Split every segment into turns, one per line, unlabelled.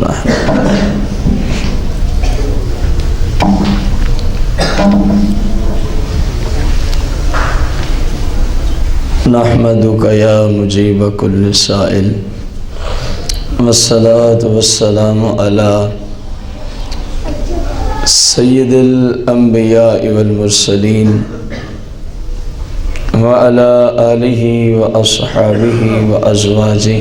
اللہ نحمدک یا مجیب کل سائل والصلاة والسلام علی سید الانبیاء والمرسلین وعلى آلہ واصحابہ وازواجہ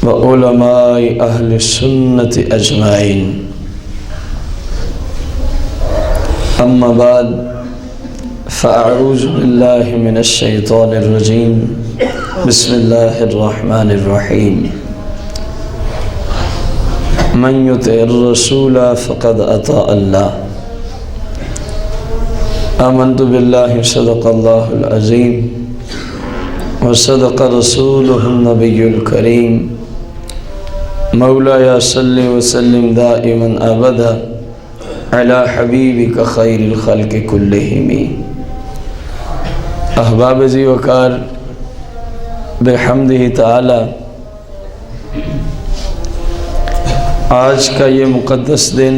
وعلماء اہل السنت اجمعین اما بعد فاعوذ باللہ من الشیطان الرجیم بسم اللہ الرحمن الرحیم من یطع الرسول فقد اطاع اللہ آمنت باللہ صدق اللہ العظیم وصدق رسولہ النبی الکریم مولایا صلی وسلم دائما ابدا علی حبیبک خیر الخلق کلہم۔ احباب ذی وقار بحمدہ تعالی آج کا یہ مقدس دن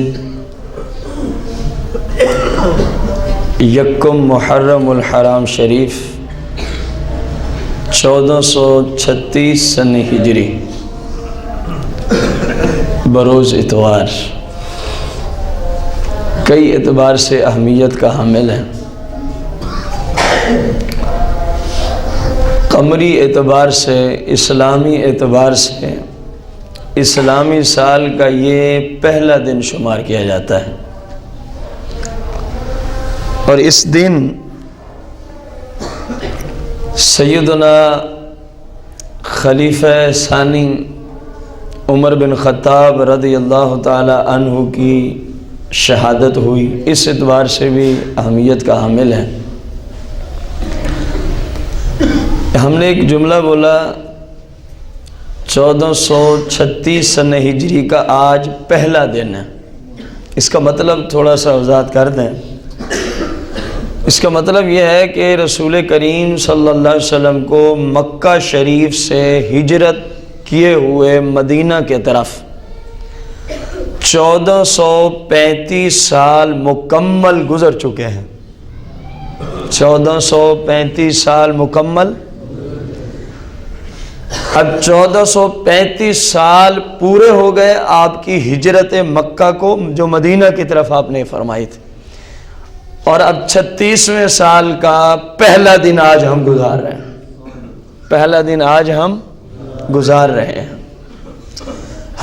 یکم محرم الحرام شریف 1436 سن ہجری بروز اتوار کئی اعتبار سے اہمیت کا حامل ہے۔ قمری اعتبار سے، اسلامی اعتبار سے اسلامی سال کا یہ پہلا دن شمار کیا جاتا ہے، اور اس دن سیدنا خلیفہ ثانی عمر بن خطاب رضی اللہ تعالی عنہ کی شہادت ہوئی، اس اعتبار سے بھی اہمیت کا حامل ہے۔ ہم نے ایک جملہ بولا 1436 سن ہجری کا آج پہلا دن ہے، اس کا مطلب تھوڑا سا وضاحت کر دیں۔ اس کا مطلب یہ ہے کہ رسول کریم صلی اللہ علیہ وسلم کو مکہ شریف سے ہجرت کیے ہوئے مدینہ کے طرف 1435 سال مکمل گزر چکے ہیں۔ 1435 سال مکمل، اب 1435 سال پورے ہو گئے آپ کی ہجرت مکہ کو، جو مدینہ کی طرف آپ نے فرمائی تھی، اور اب 36ویں سال کا پہلا دن آج ہم گزار رہے ہیں۔ پہلا دن آج ہم گزار رہے ہیں۔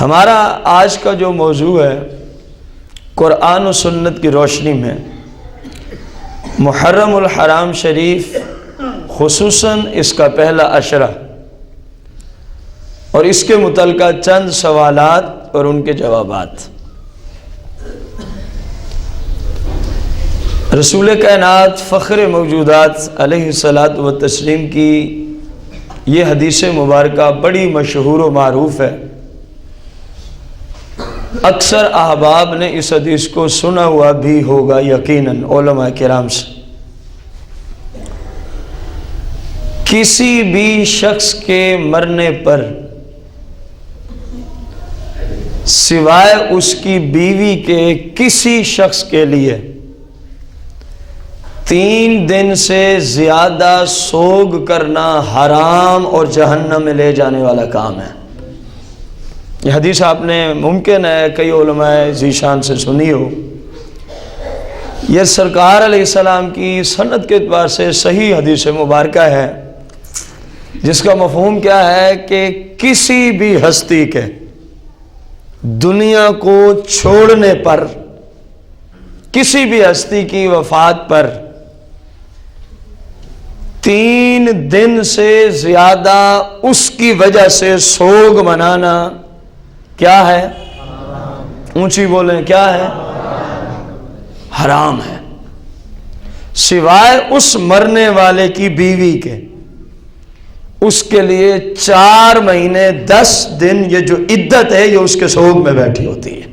ہمارا آج کا جو موضوع ہے قرآن و سنت کی روشنی میں محرم الحرام شریف، خصوصاً اس کا پہلا عشرہ اور اس کے متعلقہ چند سوالات اور ان کے جوابات۔ رسول کائنات فخر موجودات علیہ الصلاۃ والتسلیم کی یہ حدیث مبارکہ بڑی مشہور و معروف ہے۔ اکثر احباب نے اس حدیث کو سنا ہوا بھی ہوگا یقیناً علماء کرام سے۔ کسی بھی شخص کے مرنے پر سوائے اس کی بیوی کے کسی شخص کے لیے 3 دن سے زیادہ سوگ کرنا حرام اور جہنم میں لے جانے والا کام ہے۔ یہ حدیث آپ نے ممکن ہے کئی علماء ذیشان سے سنی ہو۔ یہ سرکار علیہ السلام کی سند کے اعتبار سے صحیح حدیث مبارکہ ہے، جس کا مفہوم کیا ہے کہ کسی بھی ہستی کے دنیا کو چھوڑنے پر، کسی بھی ہستی کی وفات پر 3 دن سے زیادہ اس کی وجہ سے سوگ منانا کیا ہے؟ اونچی بولیں، کیا ہے؟ حرام ہے، سوائے اس مرنے والے کی بیوی کے۔ اس کے لیے 4 مہینے 10 دن یہ جو عدت ہے یہ اس کے سوگ میں بیٹھی ہوتی ہے۔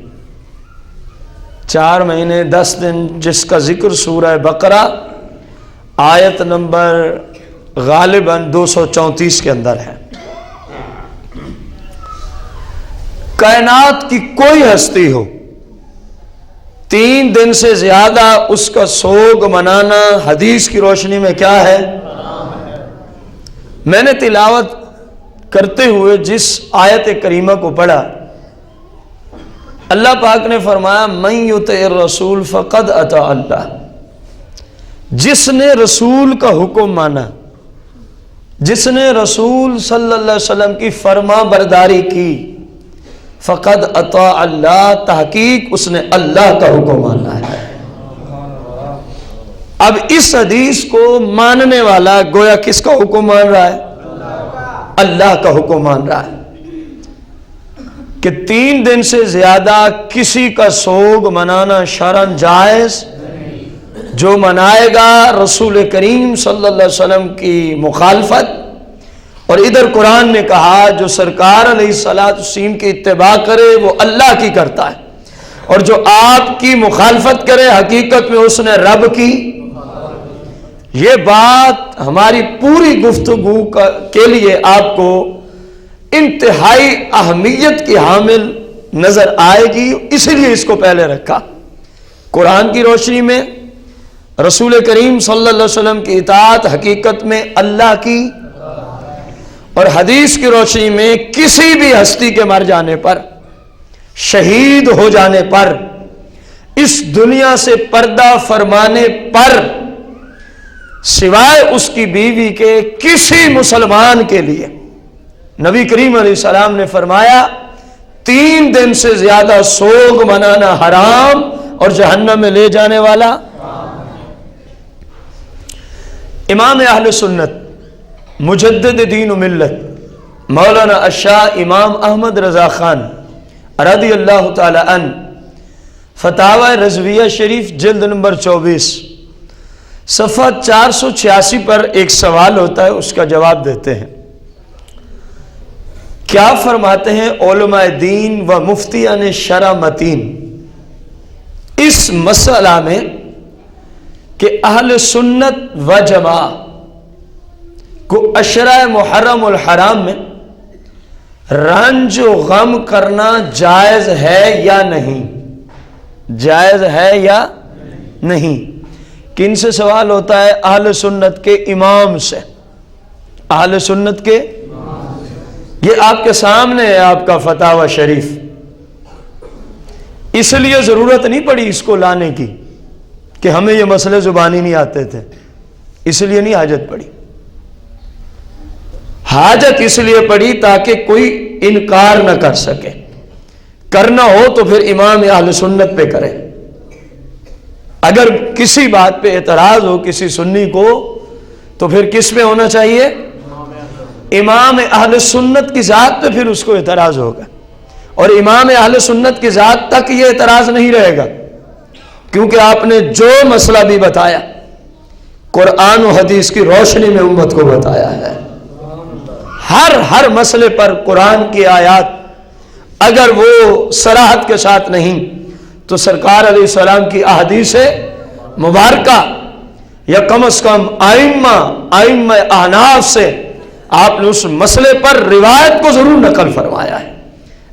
4 مہینے 10 دن جس کا ذکر سورہ بقرہ آیت نمبر غالباً 234 کے اندر ہے۔ کائنات کی کوئی ہستی ہو، 3 دن سے زیادہ اس کا سوگ منانا حدیث کی روشنی میں کیا ہے؟ میں نے تلاوت کرتے ہوئے جس آیت کریمہ کو پڑھا، اللہ پاک نے فرمایا من یطع الرسول فقد اطاع اللہ، جس نے رسول کا حکم مانا، جس نے رسول صلی اللہ علیہ وسلم کی فرما برداری کی، فقد اطاع اللہ، تحقیق اس نے اللہ کا حکم مانا ہے۔ اب اس حدیث کو ماننے والا گویا کس کا حکم مان رہا ہے؟ اللہ کا حکم مان رہا ہے کہ 3 دن سے زیادہ کسی کا سوگ منانا شرعاً جائز، جو منائے گا رسول کریم صلی اللہ علیہ وسلم کی مخالفت، اور ادھر قرآن نے کہا جو سرکار علیہ الصلوۃ والسلام کی اتباع کرے وہ اللہ کی کرتا ہے، اور جو آپ کی مخالفت کرے حقیقت میں اس نے رب کی۔ یہ بات ہماری پوری گفتگو کے لیے آپ کو انتہائی اہمیت کی حامل نظر آئے گی، اسی لیے اس کو پہلے رکھا۔ قرآن کی روشنی میں رسول کریم صلی اللہ علیہ وسلم کی اطاعت حقیقت میں اللہ کی، اور حدیث کی روشنی میں کسی بھی ہستی کے مر جانے پر، شہید ہو جانے پر، اس دنیا سے پردہ فرمانے پر، سوائے اس کی بیوی کے کسی مسلمان کے لیے نبی کریم علیہ السلام نے فرمایا 3 دن سے زیادہ سوگ منانا حرام اور جہنم میں لے جانے والا۔ امام اہل سنت مجدد دین و ملت مولانا الشاہ امام احمد رضا خان رضی اللہ تعالی عنہ فتاوی رضویہ شریف جلد نمبر 24 صفحہ 486 پر ایک سوال ہوتا ہے، اس کا جواب دیتے ہیں۔ کیا فرماتے ہیں علماء دین و مفتیان شرع متین اس مسئلہ میں کہ اہل سنت و جماعت کو عشرہ محرم الحرام میں رنج و غم کرنا جائز ہے یا نہیں؟ جائز ہے یا نہیں؟ کن سے سوال ہوتا ہے؟ اہل سنت کے امام سے۔ اہل سنت کے، یہ آپ کے سامنے ہے آپ کا فتاوی شریف، اس لیے ضرورت نہیں پڑی اس کو لانے کی کہ ہمیں یہ مسئلے زبانی نہیں آتے تھے، اس لیے نہیں حاجت پڑی۔ حاجت اس لیے پڑی تاکہ کوئی انکار نہ کر سکے، کرنا ہو تو پھر امام اہل سنت پہ کرے۔ اگر کسی بات پہ اعتراض ہو کسی سنی کو تو پھر کس پہ ہونا چاہیے؟ امام اہل سنت کی ذات پہ پھر اس کو اعتراض ہوگا، اور امام اہل سنت کی ذات تک یہ اعتراض نہیں رہے گا، کیونکہ آپ نے جو مسئلہ بھی بتایا قرآن و حدیث کی روشنی میں امت کو بتایا ہے۔ ہر مسئلے پر قرآن کی آیات اگر وہ صراحت کے ساتھ نہیں تو سرکار علیہ السلام کی احادیث مبارکہ یا کم از کم ائمہ احناف سے آپ نے اس مسئلے پر روایت کو ضرور نقل فرمایا ہے،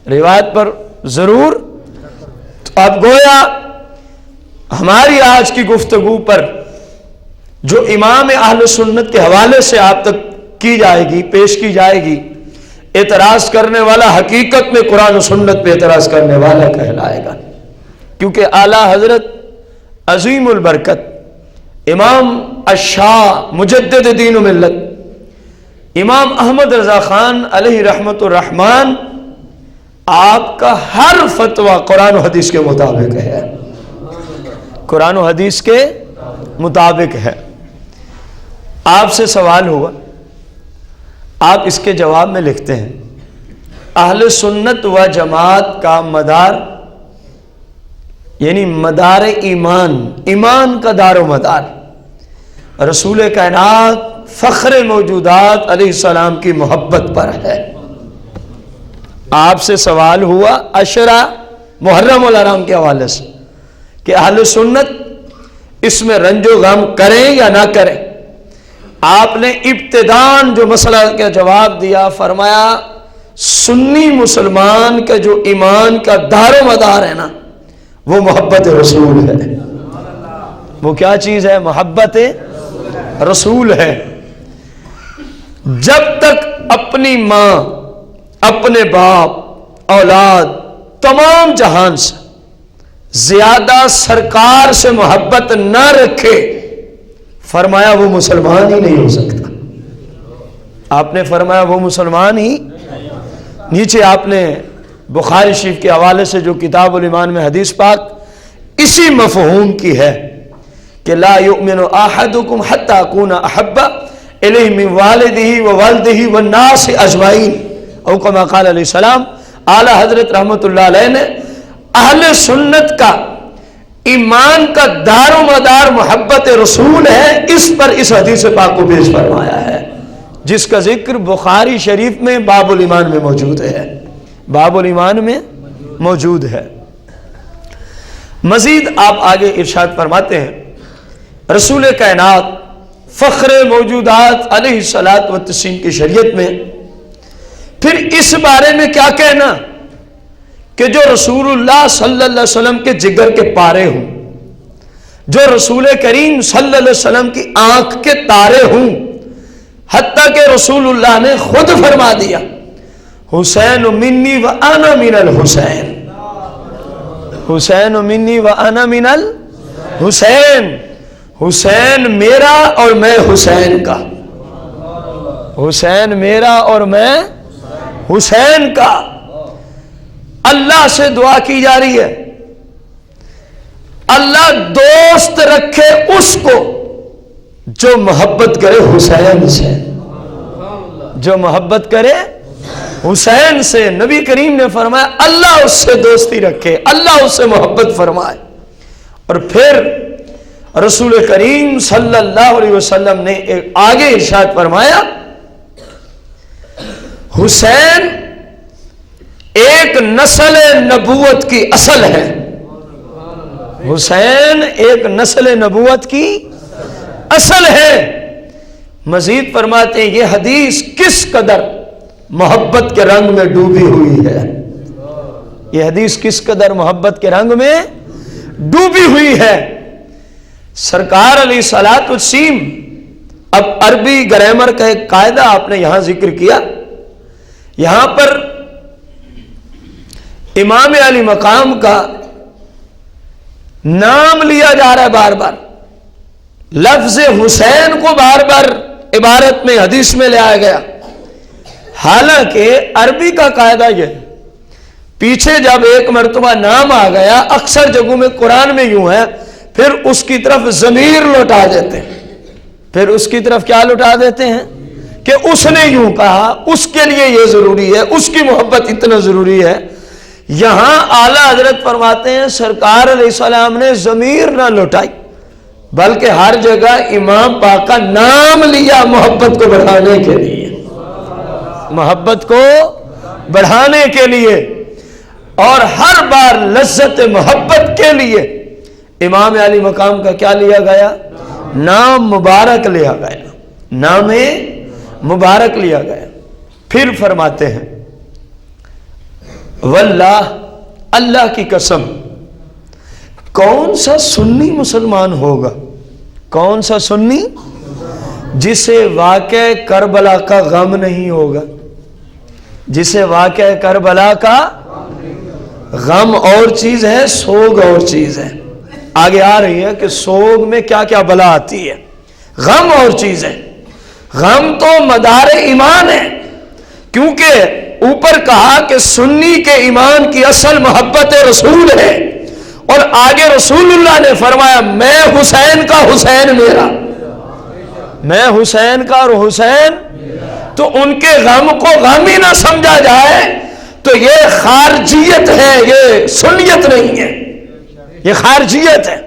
روایت پر ضرور۔ اب گویا ہماری آج کی گفتگو پر جو امام اہل سنت کے حوالے سے آپ تک کی جائے گی، پیش کی جائے گی، اعتراض کرنے والا حقیقت میں قرآن و سنت پہ اعتراض کرنے والا کہلائے گا، کیونکہ اعلیٰ حضرت عظیم البرکت امام الشاہ مجدد دین و ملت امام احمد رضا خان علیہ رحمت الرحمن، آپ کا ہر فتویٰ قرآن و حدیث کے مطابق ہے، قرآن و حدیث کے مطابق ہے۔ آپ سے سوال ہوا، آپ اس کے جواب میں لکھتے ہیں اہل سنت و جماعت کا مدار، یعنی مدار ایمان کا دار و مدار رسول کائنات فخر موجودات علیہ السلام کی محبت پر ہے۔ آپ سے سوال ہوا عشرہ محرم الحرام کے حوالے سے کہ اہل سنت اس میں رنج و غم کریں یا نہ کریں۔ آپ نے ابتداءً جو مسئلہ کا جواب دیا، فرمایا سنی مسلمان کا جو ایمان کا دار و مدار ہے نا، وہ محبت رسول ہے۔ وہ کیا چیز ہے؟ محبت رسول ہے۔ جب تک اپنی ماں، اپنے باپ، اولاد، تمام جہان سے زیادہ سرکار سے محبت نہ رکھے، فرمایا وہ مسلمان ہی نہیں ہو سکتا۔ آپ نے فرمایا وہ مسلمان ہی۔ نیچے آپ نے بخاری شریف کے حوالے سے جو کتاب الایمان میں حدیث پاک اسی مفہوم کی ہے کہ لا یؤمن احدکم حتی اکون احب الیہ من والدہ وولدہ والناس اجمعین، او کما قال علیہ السلام۔ اعلی حضرت رحمت اللہ علیہ نے اہل سنت کا ایمان کا دار و مدار محبت رسول ہے، اس پر اس حدیث پاک کو پیش فرمایا ہے، جس کا ذکر بخاری شریف میں باب الایمان میں موجود ہے۔ باب الایمان میں موجود ہے۔ مزید آپ آگے ارشاد فرماتے ہیں، رسول کائنات فخر موجودات علیہ الصلوۃ والتسلیم کی شریعت میں پھر اس بارے میں کیا کہنا کہ جو رسول اللہ صلی اللہ علیہ وسلم کے جگر کے پارے ہوں، جو رسول کریم صلی اللہ علیہ وسلم کی آنکھ کے تارے ہوں، حتیٰ کہ رسول اللہ نے خود فرما دیا حسین منی و انا من الحسین، حسین منی و انا من الحسین، حسین میرا اور میں حسین کا، حسین میرا اور میں حسین کا۔ اللہ سے دعا کی جا رہی ہے اللہ دوست رکھے اس کو جو محبت کرے حسین سے، جو محبت کرے حسین سے۔ نبی کریم نے فرمایا اللہ اس سے دوستی رکھے، اللہ اس سے محبت فرمائے۔ اور پھر رسول کریم صلی اللہ علیہ وسلم نے آگے ارشاد فرمایا حسین ایک نسل نبوت کی اصل ہے، حسین ایک نسل نبوت کی اصل ہے۔ مزید فرماتے ہیں یہ حدیث کس قدر محبت کے رنگ میں ڈوبی ہوئی ہے، یہ حدیث کس قدر محبت کے رنگ میں ڈوبی ہوئی ہے۔ سرکار علیہ الصلوۃ والتسلیم، اب عربی گرامر کا ایک قاعدہ آپ نے یہاں ذکر کیا، یہاں پر امام علی مقام کا نام لیا جا رہا ہے بار بار، لفظ حسین کو بار بار عبارت میں حدیث میں لے آیا گیا، حالانکہ عربی کا قاعدہ یہ پیچھے جب ایک مرتبہ نام آ گیا، اکثر جگہوں میں قرآن میں یوں ہے، پھر اس کی طرف ضمیر لوٹا دیتے ہیں، پھر اس کی طرف کیا لوٹا دیتے ہیں کہ اس نے یوں کہا، اس کے لیے یہ ضروری ہے، اس کی محبت اتنا ضروری ہے۔ یہاں اعلیٰ حضرت فرماتے ہیں سرکار علیہ السلام نے ضمیر نہ لوٹائی، بلکہ ہر جگہ امام پاک کا نام لیا محبت کو بڑھانے کے لیے، محبت کو بڑھانے کے لیے، اور ہر بار لذت محبت کے لیے امام علی مقام کا کیا لیا گیا؟ نام مبارک لیا گیا، نام مبارک لیا گیا۔ پھر فرماتے ہیں واللہ، اللہ کی قسم، کون سا سنی مسلمان ہوگا، کون سا سنی جسے واقع کربلا کا غم نہیں ہوگا، جسے واقع کربلا کا غم اور چیز ہے، سوگ اور چیز ہے۔ آگے آ رہی ہے کہ سوگ میں کیا کیا بلا آتی ہے، غم اور چیز ہے۔ غم تو مدار ایمان ہے، کیونکہ اوپر کہا کہ سنی کے ایمان کی اصل محبت رسول ہے، اور آگے رسول اللہ نے فرمایا میں حسین کا، حسین میرا، میں حسین کا اور حسین، تو ان کے غم کو غم ہی نہ سمجھا جائے تو یہ خارجیت ہے، یہ سنیت نہیں ہے، یہ خارجیت ہے،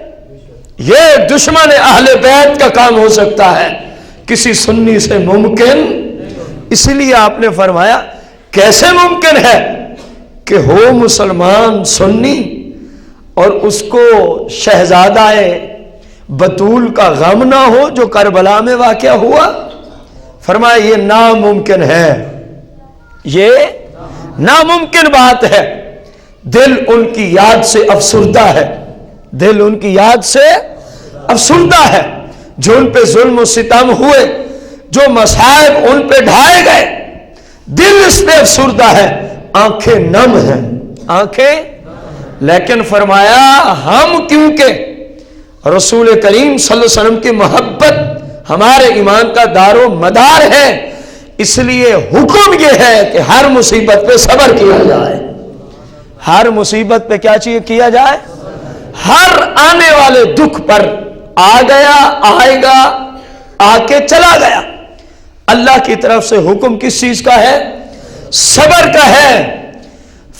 یہ دشمن اہل بیت کا کام ہو سکتا ہے، کسی سنی سے ممکن۔ اس لیے آپ نے فرمایا کیسے ممکن ہے کہ ہو مسلمان سنی اور اس کو شہزادہ بطول کا غم نہ ہو جو کربلا میں واقع ہوا؟ فرمایا یہ ناممکن ہے، یہ ناممکن بات ہے. دل ان کی یاد سے افسردہ ہے, دل ان کی یاد سے افسردہ ہے. جو ان پہ ظلم و ستم ہوئے, جو مصائب ان پہ ڈھائے گئے, دل اس پہ افسردہ ہے, آنکھیں نم ہیں, آنکھیں. لیکن فرمایا ہم کیونکہ رسول کریم صلی اللہ علیہ وسلم کی محبت ہمارے ایمان کا دار و مدار ہے, اس لیے حکم یہ ہے کہ ہر مصیبت پہ صبر کیا جائے. ہر مصیبت پہ کیا چاہیے کیا جائے؟ ہر آنے والے دکھ پر, آ گیا آئے گا, آ کے چلا گیا, اللہ کی طرف سے حکم کس چیز کا ہے؟ صبر کا ہے.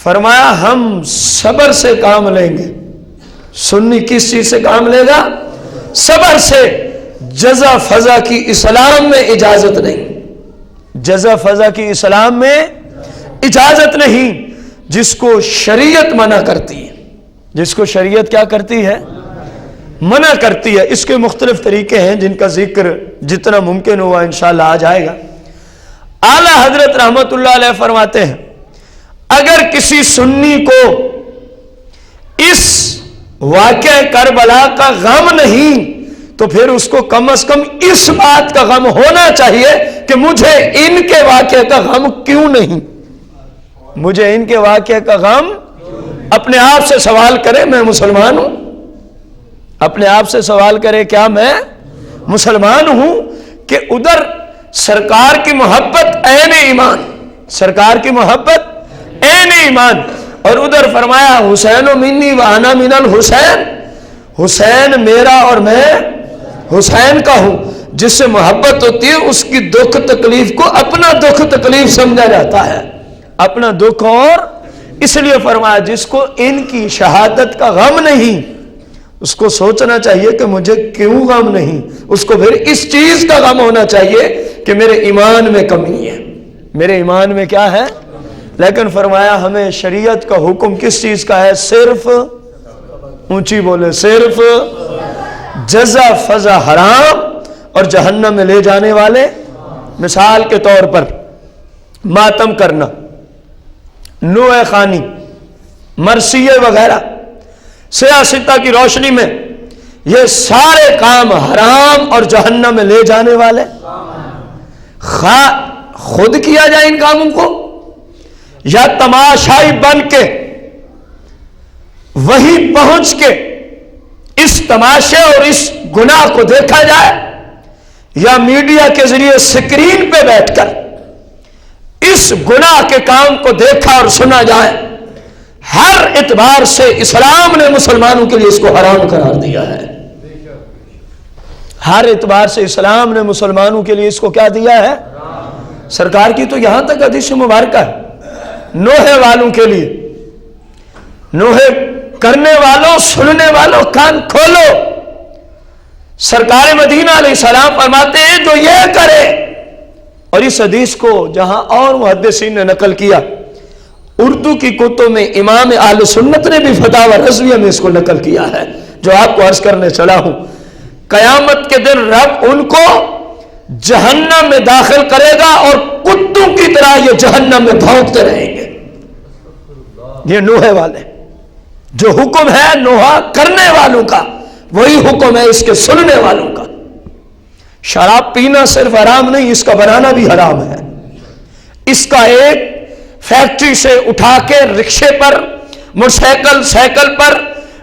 فرمایا ہم صبر سے کام لیں گے. سنی کس چیز سے کام لے گا؟ صبر سے. جزا فضا کی اسلام میں اجازت نہیں, جزا فضا کی اسلام میں اجازت نہیں. جس کو شریعت منع کرتی ہے, جس کو شریعت کیا کرتی ہے؟ منع کرتی ہے. اس کے مختلف طریقے ہیں جن کا ذکر جتنا ممکن ہوا انشاءاللہ آ جائے گا. اعلیٰ حضرت رحمت اللہ علیہ فرماتے ہیں اگر کسی سنی کو اس واقعہ کربلا کا غم نہیں تو پھر اس کو کم از کم اس بات کا غم ہونا چاہیے کہ مجھے ان کے واقعے کا غم کیوں نہیں, مجھے ان کے واقعے کا غم. اپنے آپ سے سوال کرے میں مسلمان ہوں, اپنے آپ سے سوال کرے کیا میں مسلمان ہوں؟ کہ ادھر سرکار کی محبت عین ایمان, سرکار کی محبت عین ایمان, اور ادھر فرمایا حسین منی و انا من الحسین, حسین میرا اور میں حسین کا ہوں. جس سے محبت ہوتی ہے اس کی دکھ تکلیف کو اپنا دکھ تکلیف سمجھا جاتا ہے, اپنا دکھ. اور اس لیے فرمایا جس کو ان کی شہادت کا غم نہیں اس کو سوچنا چاہیے کہ مجھے کیوں غم نہیں, اس کو پھر اس چیز کا غم ہونا چاہیے کہ میرے ایمان میں کمی ہے, میرے ایمان میں کیا ہے. لیکن فرمایا ہمیں شریعت کا حکم کس چیز کا ہے؟ صرف, اونچی بولے, صرف جزا فضا حرام اور جہنم میں لے جانے والے. مثال کے طور پر ماتم کرنا, نوح خانی, مرثیے وغیرہ, سیاستہ کی روشنی میں یہ سارے کام حرام اور جہنم میں لے جانے والے. خود کیا جائے ان کاموں کو یا تماشائی بن کے وہیں پہنچ کے اس تماشے اور اس گناہ کو دیکھا جائے, یا میڈیا کے ذریعے سکرین پہ بیٹھ کر اس گناہ کے کام کو دیکھا اور سنا جائے. ہر اعتبار سے اسلام نے مسلمانوں کے لیے اس کو حرام قرار دیا ہے. ہر اعتبار سے اسلام نے مسلمانوں کے لیے اس کو کیا دیا ہے؟ سرکار کی تو یہاں تک حدیث مبارکہ ہے نوحے والوں کے لیے, نوحے کرنے والوں, سننے والوں, کان کھولو. سرکار مدینہ علیہ السلام فرماتے ہیں جو یہ کرے, اور اس حدیث کو جہاں اور محدثین نے نقل کیا, اردو کی کتب میں امام اہل سنت نے بھی فتاوی رضویہ میں اس کو نقل کیا ہے, جو آپ کو عرض کرنے چلا ہوں. قیامت کے دن رب ان کو جہنم میں داخل کرے گا اور کتوں کی طرح یہ جہنم میں بھونکتے رہیں گے. یہ نوحے والے, جو حکم ہے نوحہ کرنے والوں کا وہی حکم ہے اس کے سننے والوں کا. شراب پینا صرف حرام نہیں, اس کا بنانا بھی حرام ہے. اس کا ایک فیکٹری سے اٹھا کے رکشے پر, موٹر سائیکل, سائیکل پر,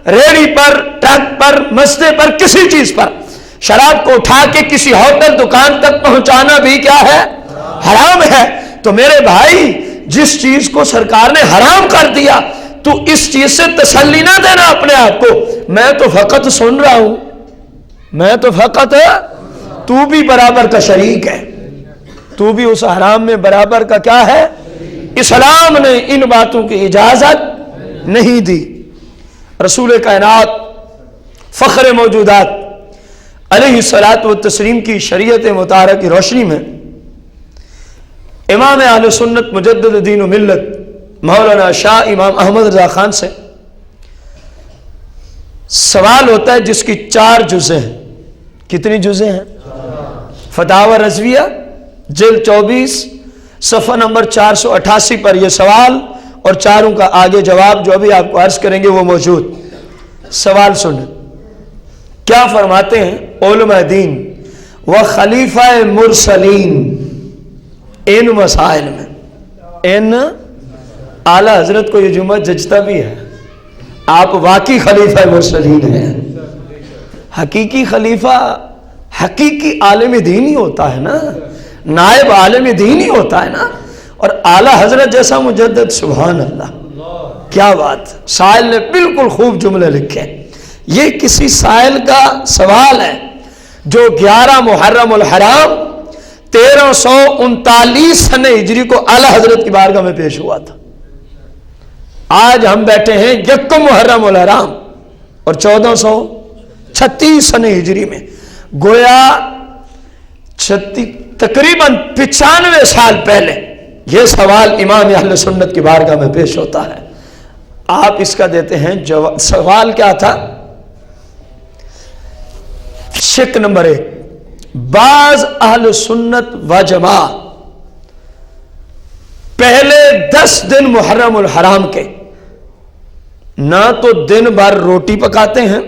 ریڑھی پر, ٹرک پر, مسئلے پر, کسی چیز پر شراب کو اٹھا کے کسی ہوٹل دکان تک پہنچانا بھی کیا ہے؟ حرام ہے. تو میرے بھائی جس چیز کو سرکار نے حرام کر دیا تو اس چیز سے تسلی نہ دینا اپنے آپ کو, میں تو فقط سن رہا ہوں, میں تو فقط, تو بھی برابر کا شریک ہے, تو بھی اس حرام میں برابر کا کیا ہے. اسلام نے ان باتوں کی اجازت نہیں دی. رسول کائنات فخر موجودات علیہ الصلاۃ والتسلیم کی شریعت مطہرہ کی روشنی میں امام اہل سنت مجدد دین و ملت مولانا شاہ امام احمد رضا خان سے سوال ہوتا ہے جس کی 4 جزء ہیں. کتنی جزء ہیں؟ فتاوی رضویہ جلد 24 صفحہ نمبر 488 پر یہ سوال اور چاروں کا آگے جواب جو ابھی آپ کو عرض کریں گے وہ موجود. سوال سنیں کیا فرماتے ہیں علماء دین و خلیفہ مرسلین ان مسائل میں. ان اعلیٰ حضرت کو یہ جمعہ جچتا بھی ہے. آپ واقعی خلیفہ مرسلین ہیں. حقیقی خلیفہ حقیقی عالم دین ہی ہوتا ہے نا, نائب عالم دین ہی ہوتا ہے نا. اور اعلیٰ حضرت جیسا مجدد, سبحان اللہ, کیا بات. سائل نے بالکل خوب جملے لکھے. یہ کسی سائل کا سوال ہے جو 11 محرم الحرام 1339 سنہ ہجری کو اعلیٰ حضرت کی بارگاہ میں پیش ہوا تھا. آج ہم بیٹھے ہیں 1 محرم الحرام اور 1436 سنہ ہجری میں. گویا تقریباً 95 سال پہلے یہ سوال امام اہل سنت کی بارگاہ میں پیش ہوتا ہے. آپ اس کا دیتے ہیں جواب. سوال کیا تھا؟ شک نمبر 1, بعض اہل سنت و جماعت پہلے 10 دن محرم الحرام کے نہ تو دن بھر روٹی پکاتے ہیں,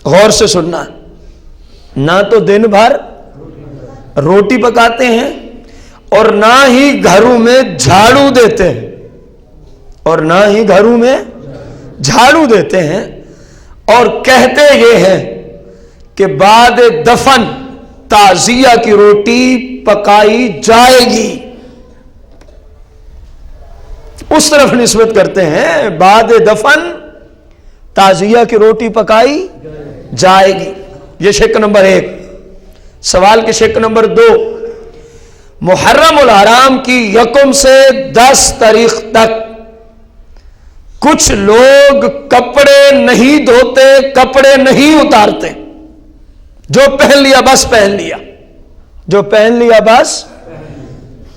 غور سے سننا, نہ تو دن بھر روٹی پکاتے ہیں اور نہ ہی گھروں میں جھاڑو دیتے ہیں, اور نہ ہی گھروں میں جھاڑو دیتے ہیں. اور کہتے یہ ہیں کہ بعد دفن تعزیہ کی روٹی پکائی جائے گی. اس طرف نسبت کرتے ہیں بعد دفن تعزیہ کی روٹی پکائی جائے گی. یہ شک نمبر 1. سوال کے شک نمبر 2, محرم الحرام کی 1 سے 10 تاریخ تک کچھ لوگ کپڑے نہیں دھوتے, کپڑے نہیں اتارتے. جو پہن لیا بس پہن لیا, جو پہن لیا بس.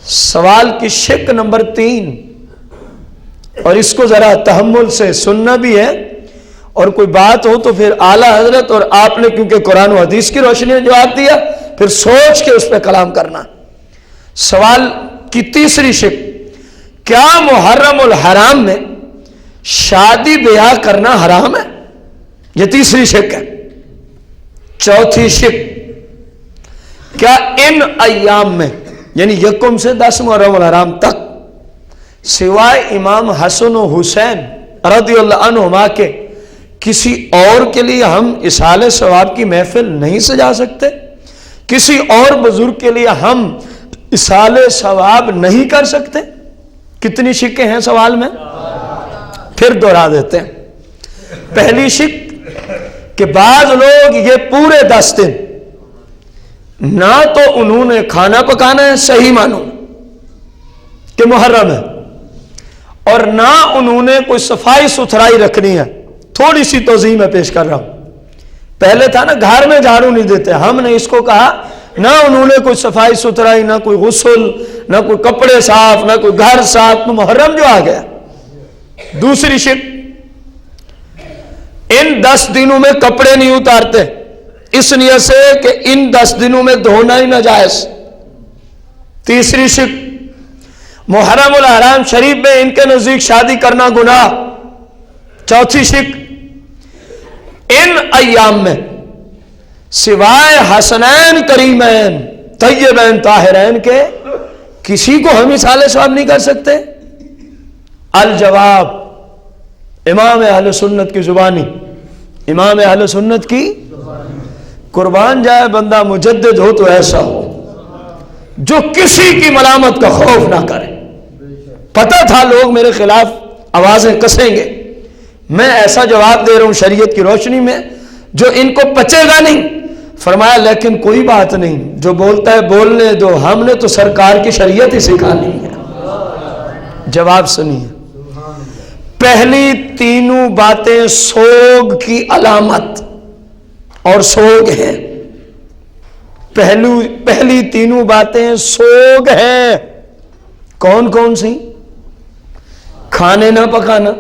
سوال کی شک نمبر 3, اور اس کو ذرا تحمل سے سننا بھی ہے, اور کوئی بات ہو تو پھر اعلیٰ حضرت اور آپ نے کیونکہ قرآن و حدیث کی روشنی میں جواب دیا, پھر سوچ کے اس پہ کلام کرنا. سوال کی تیسری شک, کیا محرم الحرام میں شادی بیاہ کرنا حرام ہے؟ یہ تیسری شک ہے. چوتھی شک, کیا ان ایام میں یعنی 1 سے 10 محرم الحرام تک سوائے امام حسن و حسین رضی اللہ عنہما کے کسی اور کے لیے ہم اصالہ ثواب کی محفل نہیں سجا سکتے؟ کسی اور بزرگ کے لیے ہم اصالہ ثواب نہیں کر سکتے؟ کتنی شکیں ہیں سوال میں؟ پھر دوہرا دیتے ہیں. پہلی شک کہ بعض لوگ یہ پورے 10 دن نہ تو انہوں نے کھانا پکانا ہے صحیح معنوں کہ محرم ہے, اور نہ انہوں نے کوئی صفائی ستھرائی رکھنی ہے. تھوڑی سی توضیح میں پیش کر رہا ہوں. پہلے تھا نا گھر میں جھاڑو نہیں دیتے, ہم نے اس کو کہا نہ انہوں نے کوئی صفائی ستھرائی, نہ کوئی غسل, نہ کوئی کپڑے صاف, نہ کوئی گھر صاف, تو محرم جو آ گیا. دوسری شک, ان 10 دنوں میں کپڑے نہیں اتارتے اس نیت سے کہ ان 10 دنوں میں دھونا ہی ناجائز. تیسری شک, محرم الحرام شریف میں ان کے نزدیک شادی کرنا گناہ. چوتھی شک, ان ایام میں سوائے حسنین کریمین طیبین طاہرین کے کسی کو ہم اصالہ ثواب نہیں کر سکتے. الجواب, امام اہل سنت کی زبانی, امام اہل سنت کی قربان جائے بندہ مجدد ہو تو ایسا ہو جو کسی کی ملامت کا خوف نہ کرے. پتہ تھا لوگ میرے خلاف آوازیں کسیں گے, میں ایسا جواب دے رہا ہوں شریعت کی روشنی میں جو ان کو پچے گا نہیں. فرمایا لیکن کوئی بات نہیں, جو بولتا ہے بولنے دو, ہم نے تو سرکار کی شریعت ہی سکھانی ہے. جواب سنیے. پہلی تینوں باتیں سوگ کی علامت اور سوگ ہیں. پہلی تینوں باتیں سوگ ہیں. کون کون سی؟ کھانے نہ پکانا,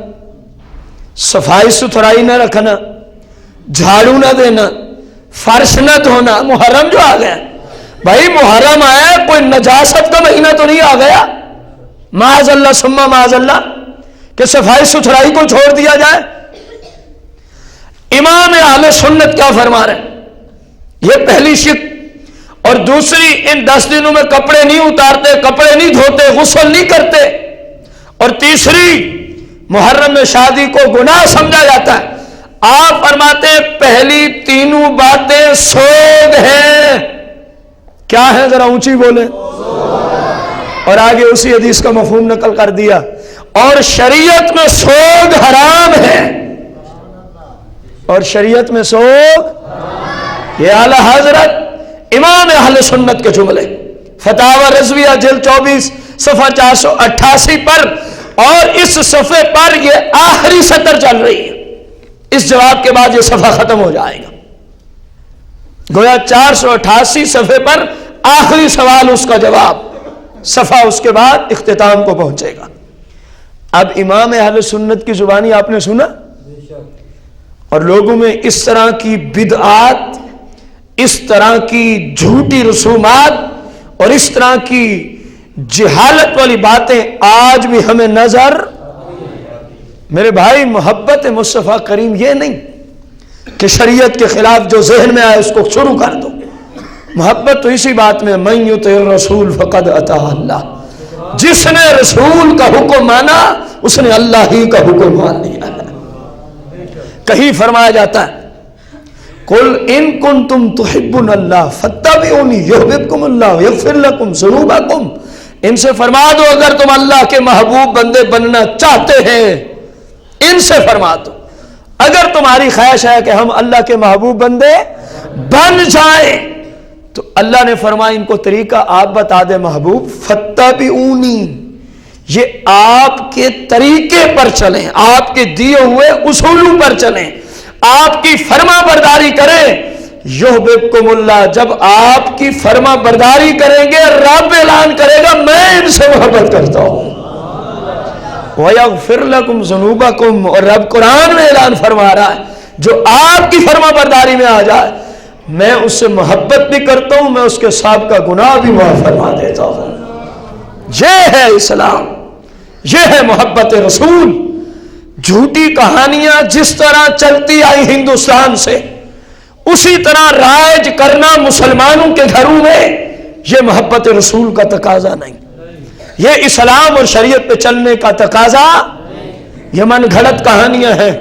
صفائی ستھرائی نہ رکھنا, جھاڑو نہ دینا, فرش نہ دھونا. محرم جو آ گیا, بھائی محرم آیا، کوئی نجاست کا مہینہ تو نہیں آ گیا معاذ اللہ ثم معاذ اللہ کہ صفائی ستھرائی کو چھوڑ دیا جائے؟ امام اہل سنت کیا فرما رہے ہیں؟ یہ پہلی شک۔ اور دوسری، ان 10 دنوں میں کپڑے نہیں اتارتے، کپڑے نہیں دھوتے، غسل نہیں کرتے۔ اور تیسری، محرم میں شادی کو گناہ سمجھا جاتا ہے۔ آپ فرماتے ہیں پہلی تینوں باتیں سوگ ہیں۔ کیا ہے؟ ذرا اونچی بولے۔ اور آگے اسی حدیث کا مفہوم نقل کر دیا، اور شریعت میں سوگ حرام ہے، اور شریعت میں سوگ۔ یہ اعلی حضرت امام اہل سنت کے جملے، فتاوی رضویہ جلد 24 صفحہ 488 پر، اور اس صفحے پر یہ آخری سطر چل رہی ہے۔ اس جواب کے بعد یہ صفحہ ختم ہو جائے گا، گویا 488 صفحے پر آخری سوال، اس کا جواب، صفحہ اس کے بعد اختتام کو پہنچے گا۔ اب امام اہل سنت کی زبانی آپ نے سنا، اور لوگوں میں اس طرح کی بدعات، اس طرح کی جھوٹی رسومات اور اس طرح کی جہالت والی باتیں آج بھی ہمیں نظر۔ میرے بھائی، محبت مصطفیٰ کریم یہ نہیں کہ شریعت کے خلاف جو ذہن میں آئے اس کو شروع کر دو۔ محبت تو اسی بات میں، من یطع الرسول فقد اطاع اللہ، جس نے رسول کا حکم مانا اس نے اللہ ہی کا حکم مان لیا ہے۔ کہیں فرمایا جاتا ہے قل ان کنتم تحبون اللہ فاتبعونی یحببکم اللہ یغفر لکم ذنوبکم، ان سے فرما دو اگر تم اللہ کے محبوب بندے بننا چاہتے ہیں، ان سے فرما دو اگر تمہاری خواہش ہے کہ ہم اللہ کے محبوب بندے بن جائیں، تو اللہ نے فرمایا ان کو طریقہ آپ بتا دے محبوب، فاتبعونی، یہ آپ کے طریقے پر چلیں، آپ کے دیے ہوئے اصولوں پر چلیں، آپ کی فرما برداری کریں، یحببکم اللہ، جب آپ کی فرما برداری کریں گے رب اعلان کرے گا میں ان سے محبت کرتا ہوں، وَيَغْفِرْ لَكُمْ ذُنُوبَكُمْ، اور رب قرآن میں اعلان فرما رہا ہے جو آپ کی فرما برداری میں آ جائے میں اس سے محبت بھی کرتا ہوں، میں اس کے سابقہ گناہ بھی معاف فرما دیتا ہوں۔ یہ ہے اسلام، یہ ہے محبت رسول۔ جھوٹی کہانیاں جس طرح چلتی آئی ہندوستان سے، اسی طرح رائج کرنا مسلمانوں کے گھروں میں، یہ محبت رسول کا تقاضا نہیں، یہ اسلام اور شریعت پہ چلنے کا تقاضا۔ یہ من گھڑت کہانیاں ہیں،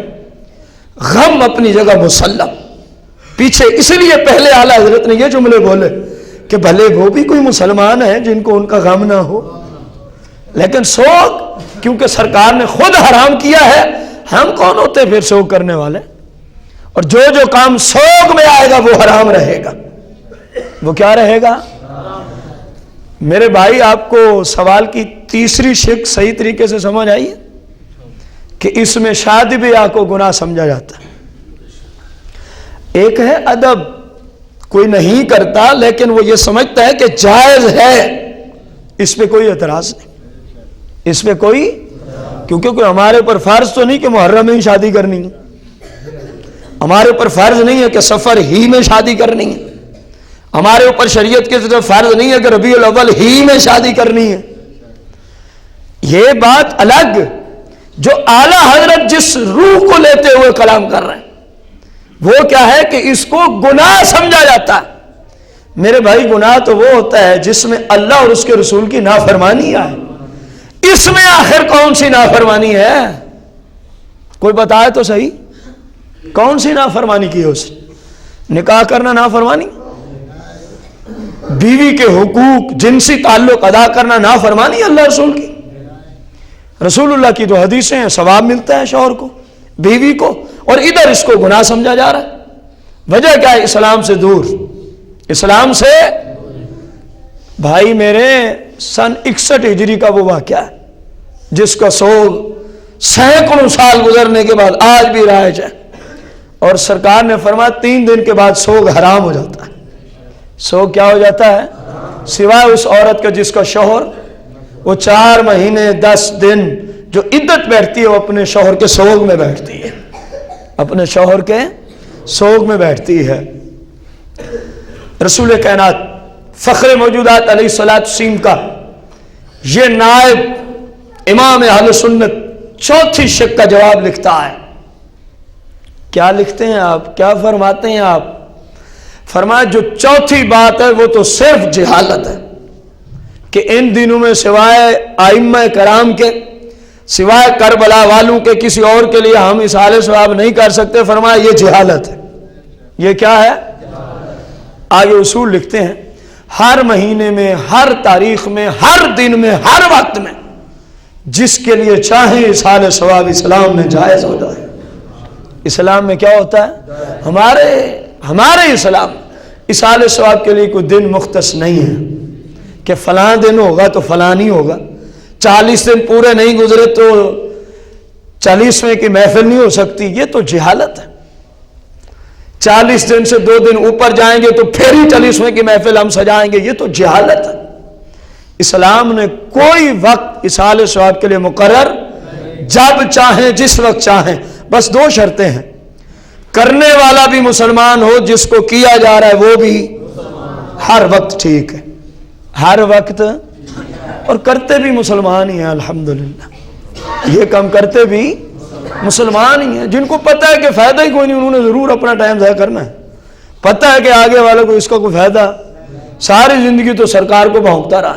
غم اپنی جگہ مسلم۔ پیچھے اس لیے پہلے اعلیٰ حضرت نے یہ جملے بولے کہ بھلے وہ بھی کوئی مسلمان ہیں جن کو ان کا غم نہ ہو، لیکن سوگ کیونکہ سرکار نے خود حرام کیا ہے، ہم کون ہوتے پھر سوگ کرنے والے؟ اور جو کام سوگ میں آئے گا وہ حرام رہے گا۔ وہ کیا رہے گا؟ میرے بھائی، آپ کو سوال کی تیسری شق صحیح طریقے سے سمجھ آئی ہے کہ اس میں شادی بیاہ کو گناہ سمجھا جاتا ہے۔ ایک ہے ادب، کوئی نہیں کرتا لیکن وہ یہ سمجھتا ہے کہ جائز ہے، اس پہ کوئی اعتراض نہیں، اس پہ کوئی، کیونکہ کوئی ہمارے اوپر فرض تو نہیں کہ محرم میں ہی شادی کرنی ہے، ہمارے اوپر فرض نہیں ہے کہ سفر ہی میں شادی کرنی ہے، ہمارے اوپر شریعت کی طرف فرض نہیں ہے کہ ربیع الاول ہی میں شادی کرنی ہے۔ یہ بات الگ، جو اعلیٰ حضرت جس روح کو لیتے ہوئے کلام کر رہے ہیں وہ کیا ہے کہ اس کو گناہ سمجھا جاتا ہے۔ میرے بھائی، گناہ تو وہ ہوتا ہے جس میں اللہ اور اس کے رسول کی نافرمانی آئے۔ اس میں آخر کون سی نافرمانی ہے؟ کوئی بتائے تو صحیح، کون سی نافرمانی کی ہے؟ اس نکاح کرنا نافرمانی، بیوی کے حقوق جنسی تعلق ادا کرنا نافرمانی اللہ رسول کی؟ رسول اللہ کی تو حدیثیں ہیں، ثواب ملتا ہے شوہر کو بیوی کو، اور ادھر اس کو گناہ سمجھا جا رہا ہے۔ وجہ کیا ہے؟ اسلام سے دور، اسلام سے۔ بھائی میرے، سن 61 ہجری کا وہ واقعہ ہے جس کا سوگ سینکڑوں سال گزرنے کے بعد آج بھی رائج ہے، اور سرکار نے فرمایا 3 دن کے بعد سوگ حرام ہو جاتا ہے۔ سوگ کیا ہو جاتا ہے؟ سوائے اس عورت کا جس کا شوہر وہ 4 مہینے 10 دن جو عدت بیٹھتی ہے وہ اپنے شوہر کے سوگ میں بیٹھتی ہے، اپنے شوہر کے سوگ میں بیٹھتی ہے۔ رسول کائنات فخر موجودات علیہ الصلوۃ والسلام کا یہ نائب امام اہل سنت چوتھی شک کا جواب لکھتا ہے. کیا لکھتے ہیں آپ؟ کیا فرماتے ہیں آپ؟ فرمایا جو چوتھی بات ہے وہ تو صرف جہالت ہے کہ ان دنوں میں سوائے ائمہ کرام کے، سوائے کربلا والوں کے کسی اور کے لیے ہم اصحال ثواب نہیں کر سکتے. فرمایا یہ جہالت ہے. یہ کیا ہے؟ آگے اصول لکھتے ہیں ہر مہینے میں، ہر تاریخ میں، ہر دن میں، ہر وقت میں جس کے لیے چاہیں اصحال ثواب اسلام میں جائز ہو جائے. اسلام میں کیا ہوتا ہے؟ ہمارے اسلام اصحال ثواب کے لیے کوئی دن مختص نہیں ہے کہ فلاں دن ہوگا تو فلاں نہیں ہوگا. 40 دن پورے نہیں گزرے تو 40ویں کی محفل نہیں ہو سکتی. یہ تو جہالت ہے. 40 دن سے 2 دن اوپر جائیں گے تو پھر ہی 40ویں کی محفل ہم سجائیں گے. یہ تو جہالت ہے. اسلام نے کوئی وقت اصحال ثواب کے لیے مقرر، جب چاہیں جس وقت چاہیں. بس 2 شرطیں ہیں، کرنے والا بھی مسلمان ہو، جس کو کیا جا رہا ہے وہ بھی ہر وقت ٹھیک ہے، ہر وقت، اور کرتے بھی مسلمان ہی ہیں الحمدللہ. یہ کام کرتے بھی مسلمان ہی ہیں جن کو پتہ ہے کہ فائدہ ہی کوئی نہیں، انہوں نے ضرور اپنا ٹائم ضائع کرنا ہے. پتہ ہے کہ آگے والے کو اس کا کوئی فائدہ، ساری زندگی تو سرکار کو بھونکتا رہا.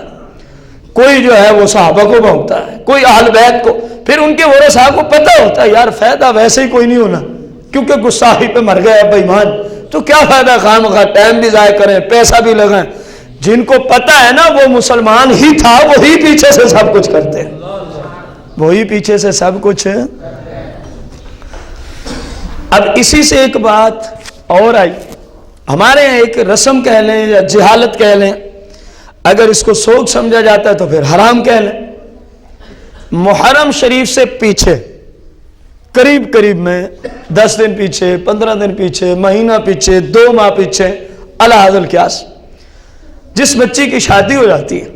کوئی جو ہے وہ صحابہ کو بھونکتا ہے، کوئی اہل بیت کو، پھر ان کے ورثاء کو پتہ ہوتا ہے یار فائدہ ویسے ہی کوئی نہیں ہونا کیونکہ گستاخی پہ مر گیا بے ایمان، تو کیا فائدہ خواہ مخواہ ٹائم بھی ضائع کریں، پیسہ بھی لگائیں. جن کو پتہ ہے نا وہ مسلمان ہی تھا، وہی پیچھے سے سب کچھ کرتے ہیں، وہی پیچھے سے سب کچھ. اب اسی سے ایک بات اور آئی. ہمارے یہاں ایک رسم کہہ لیں یا جہالت کہہ لیں، اگر اس کو سوچ سمجھا جاتا ہے تو پھر حرام کہہ لیں. محرم شریف سے پیچھے قریب میں 10 دن پیچھے، 15 دن پیچھے، مہینہ پیچھے، 2 ماہ پیچھے، علی حاصل قیاس جس بچی کی شادی ہو جاتی ہے،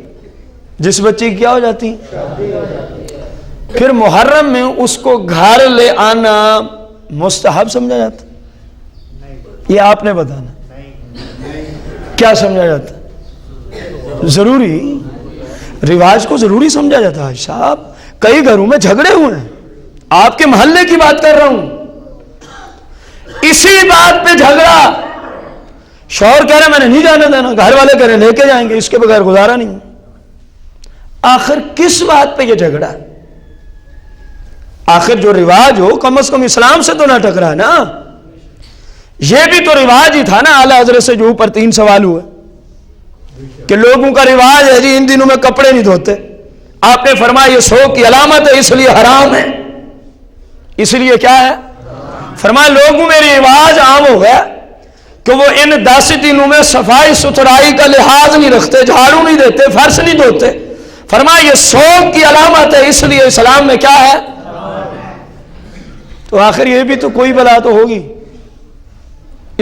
جس بچی کی کیا ہو جاتی ہے، پھر محرم میں اس کو گھر لے آنا مستحب سمجھا جاتا. یہ آپ نے بتانا کیا سمجھا جاتا؟ ضروری رواج کو ضروری سمجھا جاتا ہے. صاحب کئی گھروں میں جھگڑے ہوئے ہیں، آپ کے محلے کی بات کر رہا ہوں، اسی بات پہ جھگڑا. شوہر کہہ رہے میں نے نہیں جانے دینا، گھر والے کہہ رہے لے کے جائیں گے، اس کے بغیر گزارا نہیں. آخر کس بات پہ یہ جھگڑا ہے؟ آخر جو رواج ہو کم از کم اسلام سے تو نہ ٹکرا نا. یہ بھی تو رواج ہی تھا نا. اعلی حضرت سے جو اوپر 3 سوال ہوئے کہ لوگوں کا رواج ہے جی ان دنوں میں کپڑے نہیں دھوتے. آپ نے فرمایا یہ سوگ کی علامت ہے اس لیے حرام ہے. اس لیے کیا ہے؟ فرمایا لوگوں میں رواج عام ہو گیا کہ وہ ان 10 دنوں میں صفائی ستھرائی کا لحاظ نہیں رکھتے، جھاڑو نہیں دیتے، فرش نہیں دھوتے. فرمایا یہ سوگ کی علامت ہے اس لیے اسلام میں کیا ہے؟ تو آخر یہ بھی تو کوئی بلا تو ہوگی.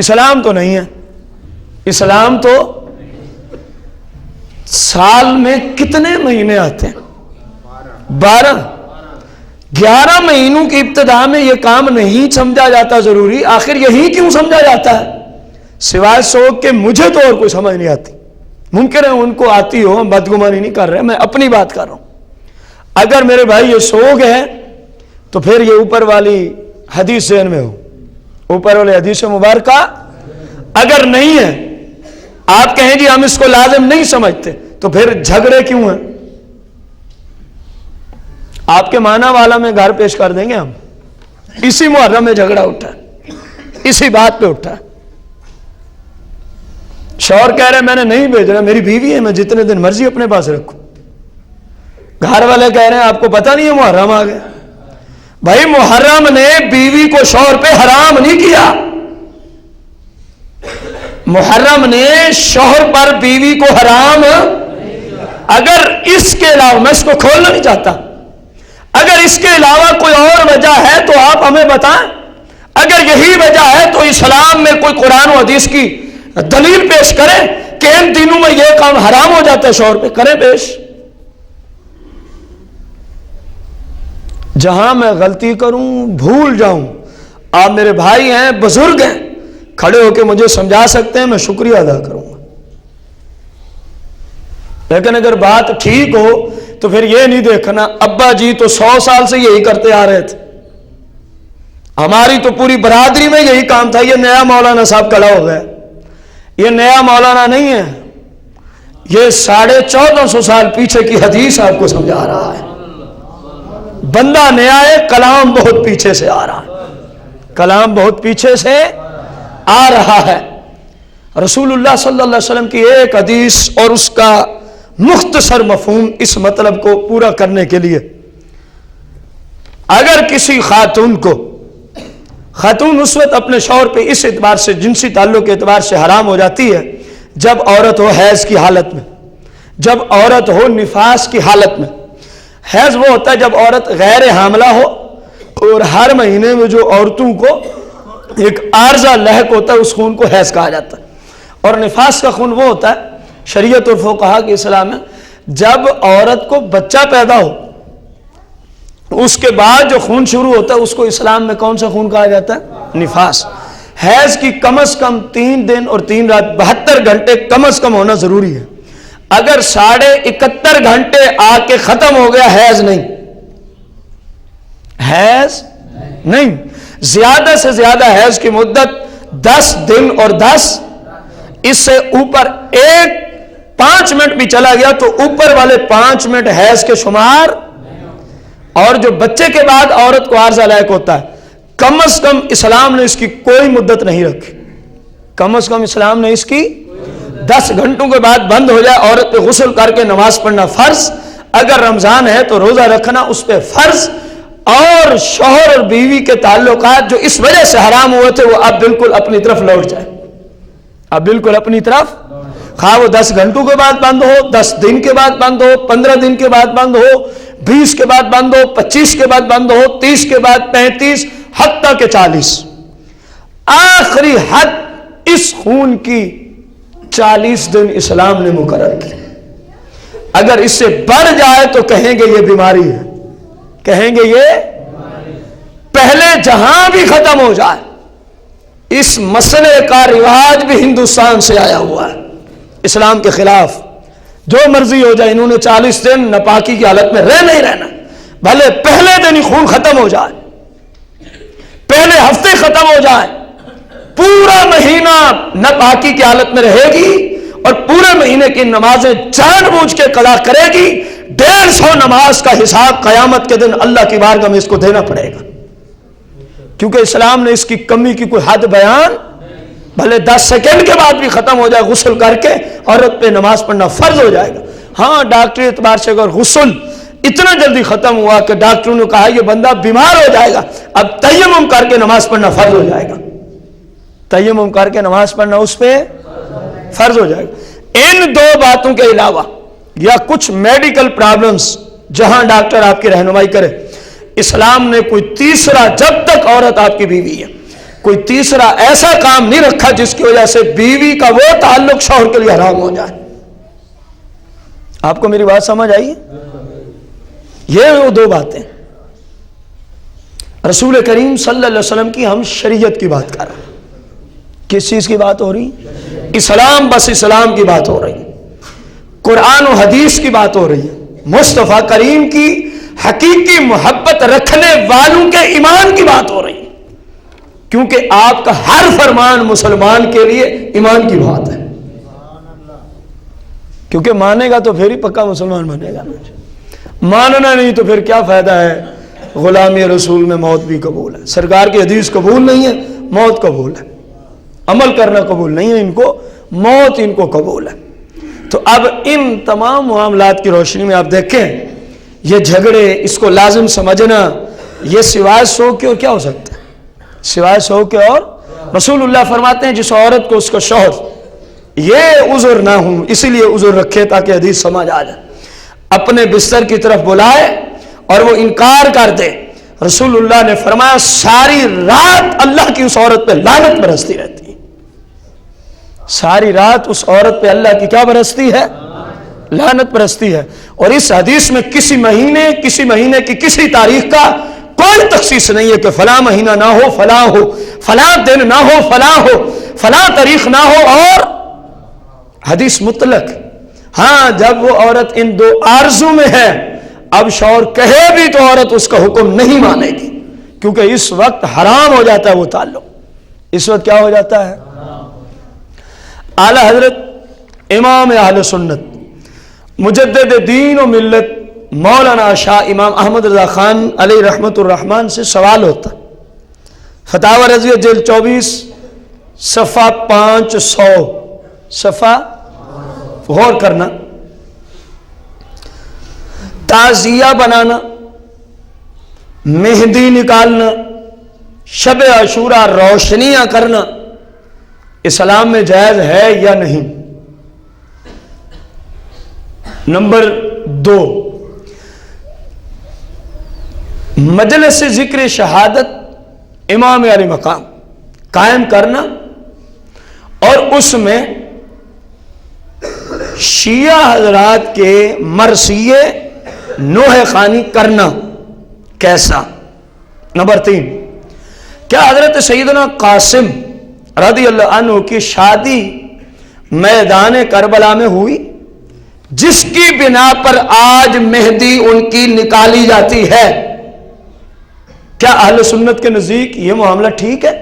اسلام تو نہیں ہے. اسلام تو سال میں کتنے مہینے آتے ہیں؟ 12. 11 مہینوں کی ابتدا میں یہ کام نہیں سمجھا جاتا ضروری. آخر یہی کیوں سمجھا جاتا ہے؟ سوائے سوگ کے مجھے تو اور کوئی سمجھ نہیں آتی. ممکن ہے ان کو آتی ہو، ہم بدگمانی نہیں کر رہے، میں اپنی بات کر رہا ہوں. اگر میرے بھائی یہ سوگ ہے تو پھر یہ اوپر والی حدیث ذہن میں ہو، اوپر والی حدیث مبارکہ اگر نہیں ہے، آپ کہیں جی ہم اس کو لازم نہیں سمجھتے، تو پھر جھگڑے کیوں ہیں؟ آپ کے معنی والا میں گھر پیش کر دیں گے ہم. اسی محرم میں جھگڑا اٹھا، اسی بات پہ اٹھا. شوہر کہہ رہے میں نے نہیں بھیجنا، میری بیوی ہے، میں جتنے دن مرضی اپنے پاس رکھوں. گھر والے کہہ رہے ہیں آپ کو پتہ نہیں ہے محرم آ گیا. بھائی محرم نے بیوی کو شوہر پہ حرام نہیں کیا. محرم نے شوہر پر بیوی کو حرام، اگر اس کے علاوہ، میں اس کو کھولنا نہیں چاہتا، اگر اس کے علاوہ کوئی اور وجہ ہے تو آپ ہمیں بتائیں. اگر یہی وجہ ہے تو اسلام میں کوئی قرآن و حدیث کی دلیل پیش کریں کہ ان دنوں میں یہ کام حرام ہو جاتا ہے شوہر پہ، کریں پیش. جہاں میں غلطی کروں، بھول جاؤں، آپ میرے بھائی ہیں، بزرگ ہیں، کھڑے ہو کے مجھے سمجھا سکتے ہیں، میں شکریہ ادا کروں گا. لیکن اگر بات ٹھیک ہو تو پھر یہ نہیں دیکھنا ابا جی تو 100 سال سے یہی کرتے آ رہے تھے، ہماری تو پوری برادری میں یہی کام تھا، یہ نیا مولانا صاحب کھڑا ہو گیا۔ یہ نیا مولانا نہیں ہے، یہ 1450 سال پیچھے کی حدیث آپ کو سمجھا رہا ہے۔ بندہ نیا ہے، کلام بہت پیچھے سے آ رہا ہے، کلام بہت پیچھے سے آ رہا ہے۔ رسول اللہ صلی اللہ علیہ وسلم کی ایک حدیث اور اس کا مختصر مفہوم اس مطلب کو پورا کرنے کے لیے، اگر کسی خاتون اس وقت اپنے شوہر پہ اس اعتبار سے جنسی تعلق کے اعتبار سے حرام ہو جاتی ہے جب عورت ہو حیض کی حالت میں، جب عورت ہو نفاس کی حالت میں۔ حیض وہ ہوتا ہے جب عورت غیر حاملہ ہو اور ہر مہینے میں جو عورتوں کو ایک عارضہ لہک ہوتا ہے اس خون کو حیض کہا جاتا ہے، اور نفاس کا خون وہ ہوتا ہے شریعت اور فقہا کے اصطلاح میں جب عورت کو بچہ پیدا ہو اس کے بعد جو خون شروع ہوتا ہے اس کو اسلام میں کون سا خون کہا جاتا ہے؟ نفاس۔ حیض کی کم از کم 3 دن اور 3 رات 72 گھنٹے کم از کم ہونا ضروری ہے۔ اگر 71.5 گھنٹے آ کے ختم ہو گیا حیض نہیں، حیض نہیں۔ زیادہ سے زیادہ حیض کی مدت 10 دن اور 10، اس سے اوپر 5 منٹ بھی چلا گیا تو اوپر والے 5 منٹ حیض کے شمار۔ اور جو بچے کے بعد عورت کو عارضہ لاحق ہوتا ہے کم از کم اسلام نے اس کی کوئی مدت نہیں رکھی، کم از کم اسلام نے اس کی 10 گھنٹوں کے بعد بند ہو جائے۔ عورت پہ غسل کر کے نماز پڑھنا فرض، اگر رمضان ہے تو روزہ رکھنا اس پہ فرض، اور شوہر اور بیوی کے تعلقات جو اس وجہ سے حرام ہوئے تھے وہ اب بالکل اپنی طرف لوٹ جائے، اب بالکل اپنی طرف، خواہ وہ 10 گھنٹوں کے بعد بند ہو، 10 دن کے بعد بند ہو، 15 دن کے بعد بند ہو، 20 کے بعد بند ہو، 25 کے بعد بند ہو، 30 کے بعد 35، حتیٰ کہ 40۔ آخری حد اس خون کی 40 دن اسلام نے مقرر کی۔ اگر اس سے بڑھ جائے تو کہیں گے یہ بیماری ہے، کہیں گے یہ پہلے جہاں بھی ختم ہو جائے۔ اس مسئلے کا رواج بھی ہندوستان سے آیا ہوا ہے، اسلام کے خلاف، جو مرضی ہو جائے، انہوں نے 40 دن ناپاکی کی حالت میں نہیں رہنا، بھلے پہلے دن ہی خون ختم ہو جائے، پہلے ہفتے ختم ہو جائے، پورا مہینہ ناپاکی کی حالت میں رہے گی اور پورے مہینے کی نمازیں جان بوجھ کے قضا کرے گی۔ 150 نماز کا حساب قیامت کے دن اللہ کی بارگاہ میں اس کو دینا پڑے گا، کیونکہ اسلام نے اس کی کمی کی کوئی حد بیان، بھلے 10 سیکنڈ کے بعد بھی ختم ہو جائے غسل کر کے عورت پہ نماز پڑھنا فرض ہو جائے گا۔ ہاں ڈاکٹری اعتبار سے اگر غسل اتنا جلدی ختم ہوا کہ ڈاکٹروں نے کہا یہ بندہ بیمار ہو جائے گا، اب تیمم کر کے نماز پڑھنا فرض ہو جائے گا، تیمم کر کے نماز پڑھنا اس پہ فرض ہو جائے گا۔ ان 2 باتوں کے علاوہ یا کچھ میڈیکل پرابلمز جہاں ڈاکٹر آپ کی رہنمائی کرے، اسلام نے کوئی تیسرا، جب تک عورت آپ کی بیوی ہے، کوئی تیسرا ایسا کام نہیں رکھا جس کی وجہ سے بیوی کا وہ تعلق شوہر کے لیے حرام ہو جائے۔ آپ کو میری بات سمجھ آئی؟ یہ وہ 2 باتیں رسول کریم صلی اللہ علیہ وسلم کی، ہم شریعت کی بات کر رہے ہیں۔ کس چیز کی بات ہو رہی؟ اسلام، بس اسلام کی بات ہو رہی، قرآن و حدیث کی بات ہو رہی ہے، مصطفیٰ کریم کی حقیقی محبت رکھنے والوں کے ایمان کی بات ہو رہی ہے، کیونکہ آپ کا ہر فرمان مسلمان کے لیے ایمان کی بات ہے، کیونکہ مانے گا تو پھر ہی پکا مسلمان بنے گا، ماننا نہیں تو پھر کیا فائدہ ہے۔ غلامی رسول میں موت بھی قبول ہے، سرکار کی حدیث قبول نہیں ہے، موت قبول ہے، عمل کرنا قبول نہیں ہے ان کو، موت ان کو قبول ہے۔ تو اب ان تمام معاملات کی روشنی میں آپ دیکھیں یہ جھگڑے، اس کو لازم سمجھنا، یہ سوائے سو کے اور کیا ہو سکتا ہے؟ سوائے سو کے اور رسول اللہ فرماتے ہیں جس عورت کو اس کا شوہر یہ عذر نہ ہوں، اسی لیے عذر رکھے تاکہ حدیث سمجھ آ جائے، اپنے بستر کی طرف بلائے اور وہ انکار کر دے، رسول اللہ نے فرمایا ساری رات اللہ کی اس عورت پہ لعنت برستی رہتی ہے، ساری رات اس عورت پہ اللہ کی کیا برستی ہے؟ لعنت برستی ہے۔ اور اس حدیث میں کسی مہینے کی کسی تاریخ کا کوئی تخصیص نہیں ہے کہ فلاں مہینہ نہ ہو، فلاں ہو، فلاں دن نہ ہو، فلاں ہو، فلاں تاریخ نہ ہو، اور حدیث مطلق ہاں جب وہ عورت ان دو آرزو میں ہے، اب شوہر کہے بھی تو عورت اس کا حکم نہیں مانے گی، کیونکہ اس وقت حرام ہو جاتا ہے وہ تعلق، اس وقت کیا ہو جاتا ہے؟ اعلی حضرت امام اہل سنت مجدد دین و ملت مولانا شاہ امام احمد رضا خان علیہ رحمت الرحمن سے سوال ہوتا، فتاوی رضویہ جلد 24 صفحہ 500، صفحہ غور کرنا، تعزیہ بنانا، مہندی نکالنا، شب عاشورہ روشنیاں کرنا اسلام میں جائز ہے یا نہیں؟ نمبر 2، مجلس ذکر شہادت امام علی مقام قائم کرنا اور اس میں شیعہ حضرات کے مرثیے نوحہ خوانی کرنا کیسا؟ نمبر 3، کیا حضرت سیدنا قاسم رضی اللہ عنہ کی شادی میدان کربلا میں ہوئی جس کی بنا پر آج مہندی ان کی نکالی جاتی ہے؟ کیا اہل سنت کے نزدیک یہ معاملہ ٹھیک ہے؟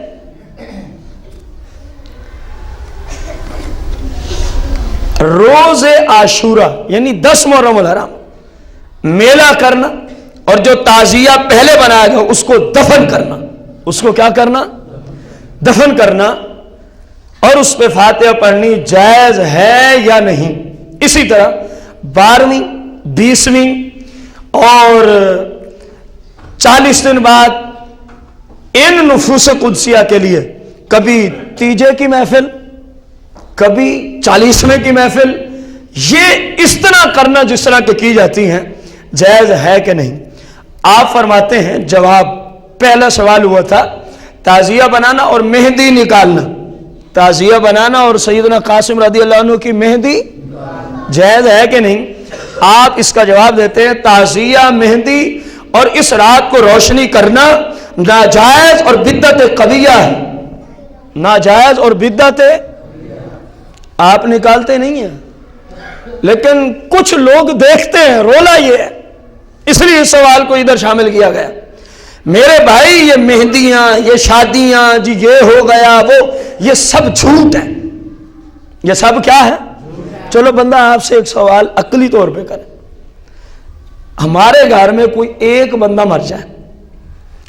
روز عاشورہ یعنی 10 محرم الحرام میلہ کرنا اور جو تعزیہ پہلے بنایا گیا اس کو دفن کرنا، اس کو کیا کرنا؟ دفن کرنا، اور اس پہ فاتحہ پڑھنی جائز ہے یا نہیں؟ اسی طرح 12ویں 20ویں اور 40 دن بعد ان نفوس قدسیہ کے لیے کبھی تیجے کی محفل، کبھی 40ویں کی محفل، یہ اس طرح کرنا جس طرح کہ کی جاتی ہیں جائز ہے کہ نہیں؟ آپ فرماتے ہیں جواب، پہلا سوال ہوا تھا تعزیہ بنانا اور مہندی نکالنا، تعزیہ بنانا اور سیدنا قاسم رضی اللہ عنہ کی مہندی جائز ہے کہ نہیں؟ آپ اس کا جواب دیتے ہیں تعزیہ، مہندی اور اس رات کو روشنی کرنا ناجائز اور بدعت قبیحہ ہے، ناجائز اور بدعت۔ آپ نکالتے نہیں ہیں لیکن کچھ لوگ دیکھتے ہیں، رولا یہ ہے، اس لیے اس سوال کو ادھر شامل کیا گیا۔ میرے بھائی یہ مہندیاں، یہ شادیاں، جی یہ ہو گیا وہ، یہ سب جھوٹ ہے، یہ سب کیا ہے؟ چلو بندہ آپ سے ایک سوال عقلی طور پہ کرے، ہمارے گھر میں کوئی ایک بندہ مر جائے،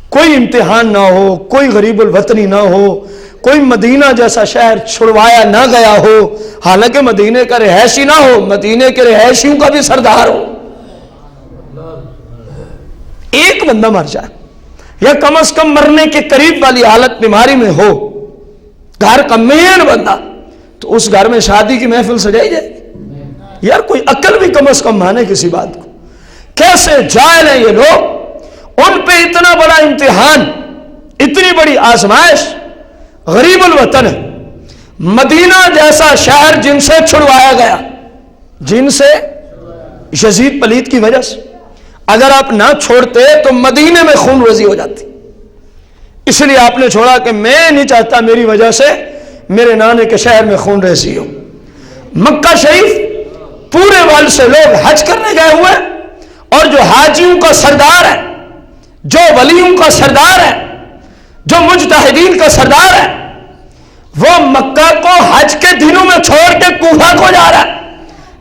کوئی امتحان نہ ہو، کوئی غریب الوطنی نہ ہو، کوئی مدینہ جیسا شہر چھڑوایا نہ گیا ہو، حالانکہ مدینے کا رہائشی نہ ہو، مدینے کے رہائشیوں کا بھی سردار ہو، ایک بندہ مر جائے یا کم از کم مرنے کے قریب والی حالت بیماری میں ہو، گھر کا مین بندہ، تو اس گھر میں شادی کی محفل سجائی جائے گی؟ یار کوئی عقل بھی کم از کم مانے کسی بات کو۔ کیسے جاہل ہیں یہ لوگ، ان پہ اتنا بڑا امتحان، اتنی بڑی آزمائش، غریب الوطن ہے، مدینہ جیسا شہر جن سے چھڑوایا گیا، جن سے یزید پلید کی وجہ سے، اگر آپ نہ چھوڑتے تو مدینے میں خون ریزی ہو جاتی، اس لیے آپ نے چھوڑا کہ میں نہیں چاہتا میری وجہ سے میرے نانے کے شہر میں خون ریزی ہو۔ مکہ شریف پورے ورلڈ سے لوگ حج کرنے گئے ہوئے، اور جو حاجیوں کا سردار ہے، جو ولیوں کا سردار ہے، جو مجتہدین کا سردار ہے، وہ مکہ کو حج کے دنوں میں چھوڑ کے کوفہ کو جا رہا ہے،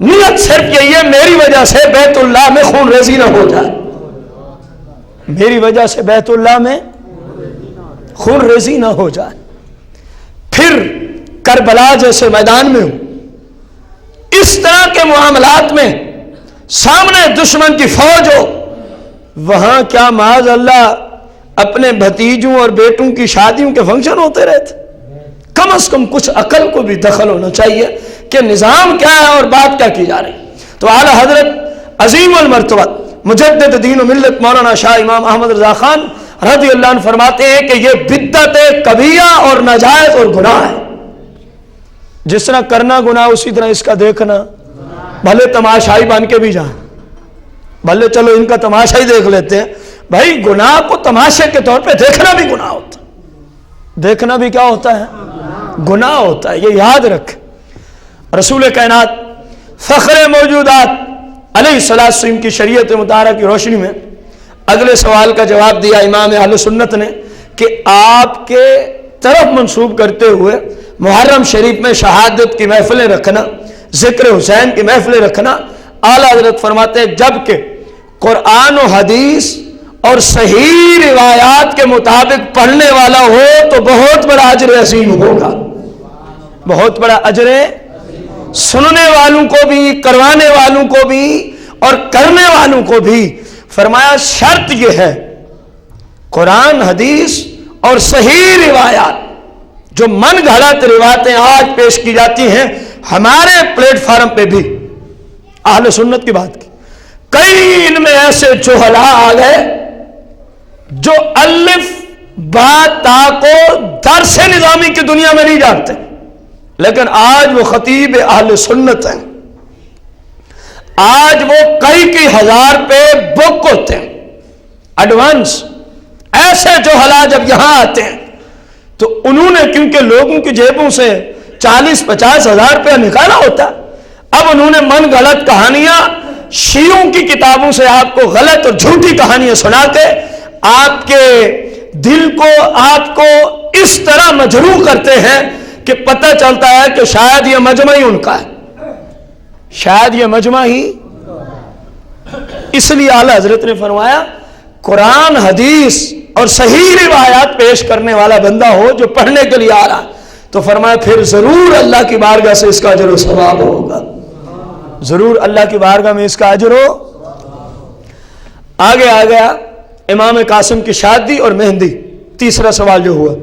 نیت صرف یہی ہے میری وجہ سے بیت اللہ میں خون ریزی نہ ہو جائے، میری وجہ سے بیت اللہ میں خون ریزی نہ ہو جائے۔ پھر کربلا جیسے میدان میں ہو، اس طرح کے معاملات میں سامنے دشمن کی فوج ہو، وہاں کیا معاذ اللہ اپنے بھتیجوں اور بیٹوں کی شادیوں کے فنکشن ہوتے رہتے؟ کم از کم کچھ عقل کو بھی دخل ہونا چاہیے کہ نظام کیا ہے اور بات کیا کی جا رہی۔ تو اعلیٰ حضرت عظیم المرتبہ مجدد دین و ملت مولانا شاہ امام احمد رضا خان رضی اللہ عنہ فرماتے ہیں کہ یہ بدعت کبیرہ اور ناجائز اور گناہ ہے۔ جس طرح کرنا گناہ اسی طرح اس کا دیکھنا، بھلے تماشائی بن کے بھی جائیں، بھلے چلو ان کا تماشا ہی دیکھ لیتے ہیں، بھائی گناہ کو تماشے کے طور پہ دیکھنا بھی گناہ ہوتا ہے، دیکھنا بھی کیا ہوتا ہے؟ گناہ ہوتا ہے، یہ یاد رکھ۔ رسول کائنات فخر موجودات علیہ الصلوۃ والسلام کی شریعت مطہرہ کی روشنی میں اگلے سوال کا جواب دیا امام اہل سنت نے کہ آپ کے طرف منسوب کرتے ہوئے محرم شریف میں شہادت کی محفلیں رکھنا، ذکر حسین کی محفلیں رکھنا، اعلیٰ حضرت فرماتے ہیں جب کہ قرآن و حدیث اور صحیح روایات کے مطابق پڑھنے والا ہو تو بہت بڑا اجر عظیم ہوگا، بہت بڑا اجر، سننے والوں کو بھی، کروانے والوں کو بھی اور کرنے والوں کو بھی۔ فرمایا شرط یہ ہے قرآن حدیث اور صحیح روایات، جو من گھڑت روایتیں آج پیش کی جاتی ہیں ہمارے پلیٹ فارم پہ بھی اہل سنت کی بات کی، کئی ان میں ایسے جہلاء آ گئے جو الف با تا کو درس نظامی کی دنیا میں نہیں جانتے، لیکن آج وہ خطیب اہل سنت ہیں، آج وہ کئی ہزار پہ بک ہوتے ہیں ایڈوانس۔ ایسے جہلاء جب یہاں آتے ہیں تو انہوں نے کیونکہ لوگوں کی جیبوں سے 40-50 ہزار روپیہ نکالا ہوتا، اب انہوں نے من غلط کہانیاں شیعوں کی کتابوں سے آپ کو غلط اور جھوٹی کہانیاں سنا کے آپ کے دل کو، آپ کو اس طرح مجروح کرتے ہیں کہ پتہ چلتا ہے کہ شاید یہ مجمع ہی ان کا ہے، شاید یہ مجمع ہی۔ اس لیے اعلیٰ حضرت نے فرمایا قرآن حدیث اور صحیح روایات پیش کرنے والا بندہ ہو جو پڑھنے کے لیے آ رہا، تو فرمایا پھر ضرور اللہ کی بارگاہ سے اس کا اجر و ثواب ہوگا، ضرور اللہ کی بارگاہ میں اس کا اجر ہو۔ آگے آ گیا امام قاسم کی شادی اور مہندی، تیسرا سوال جو ہوا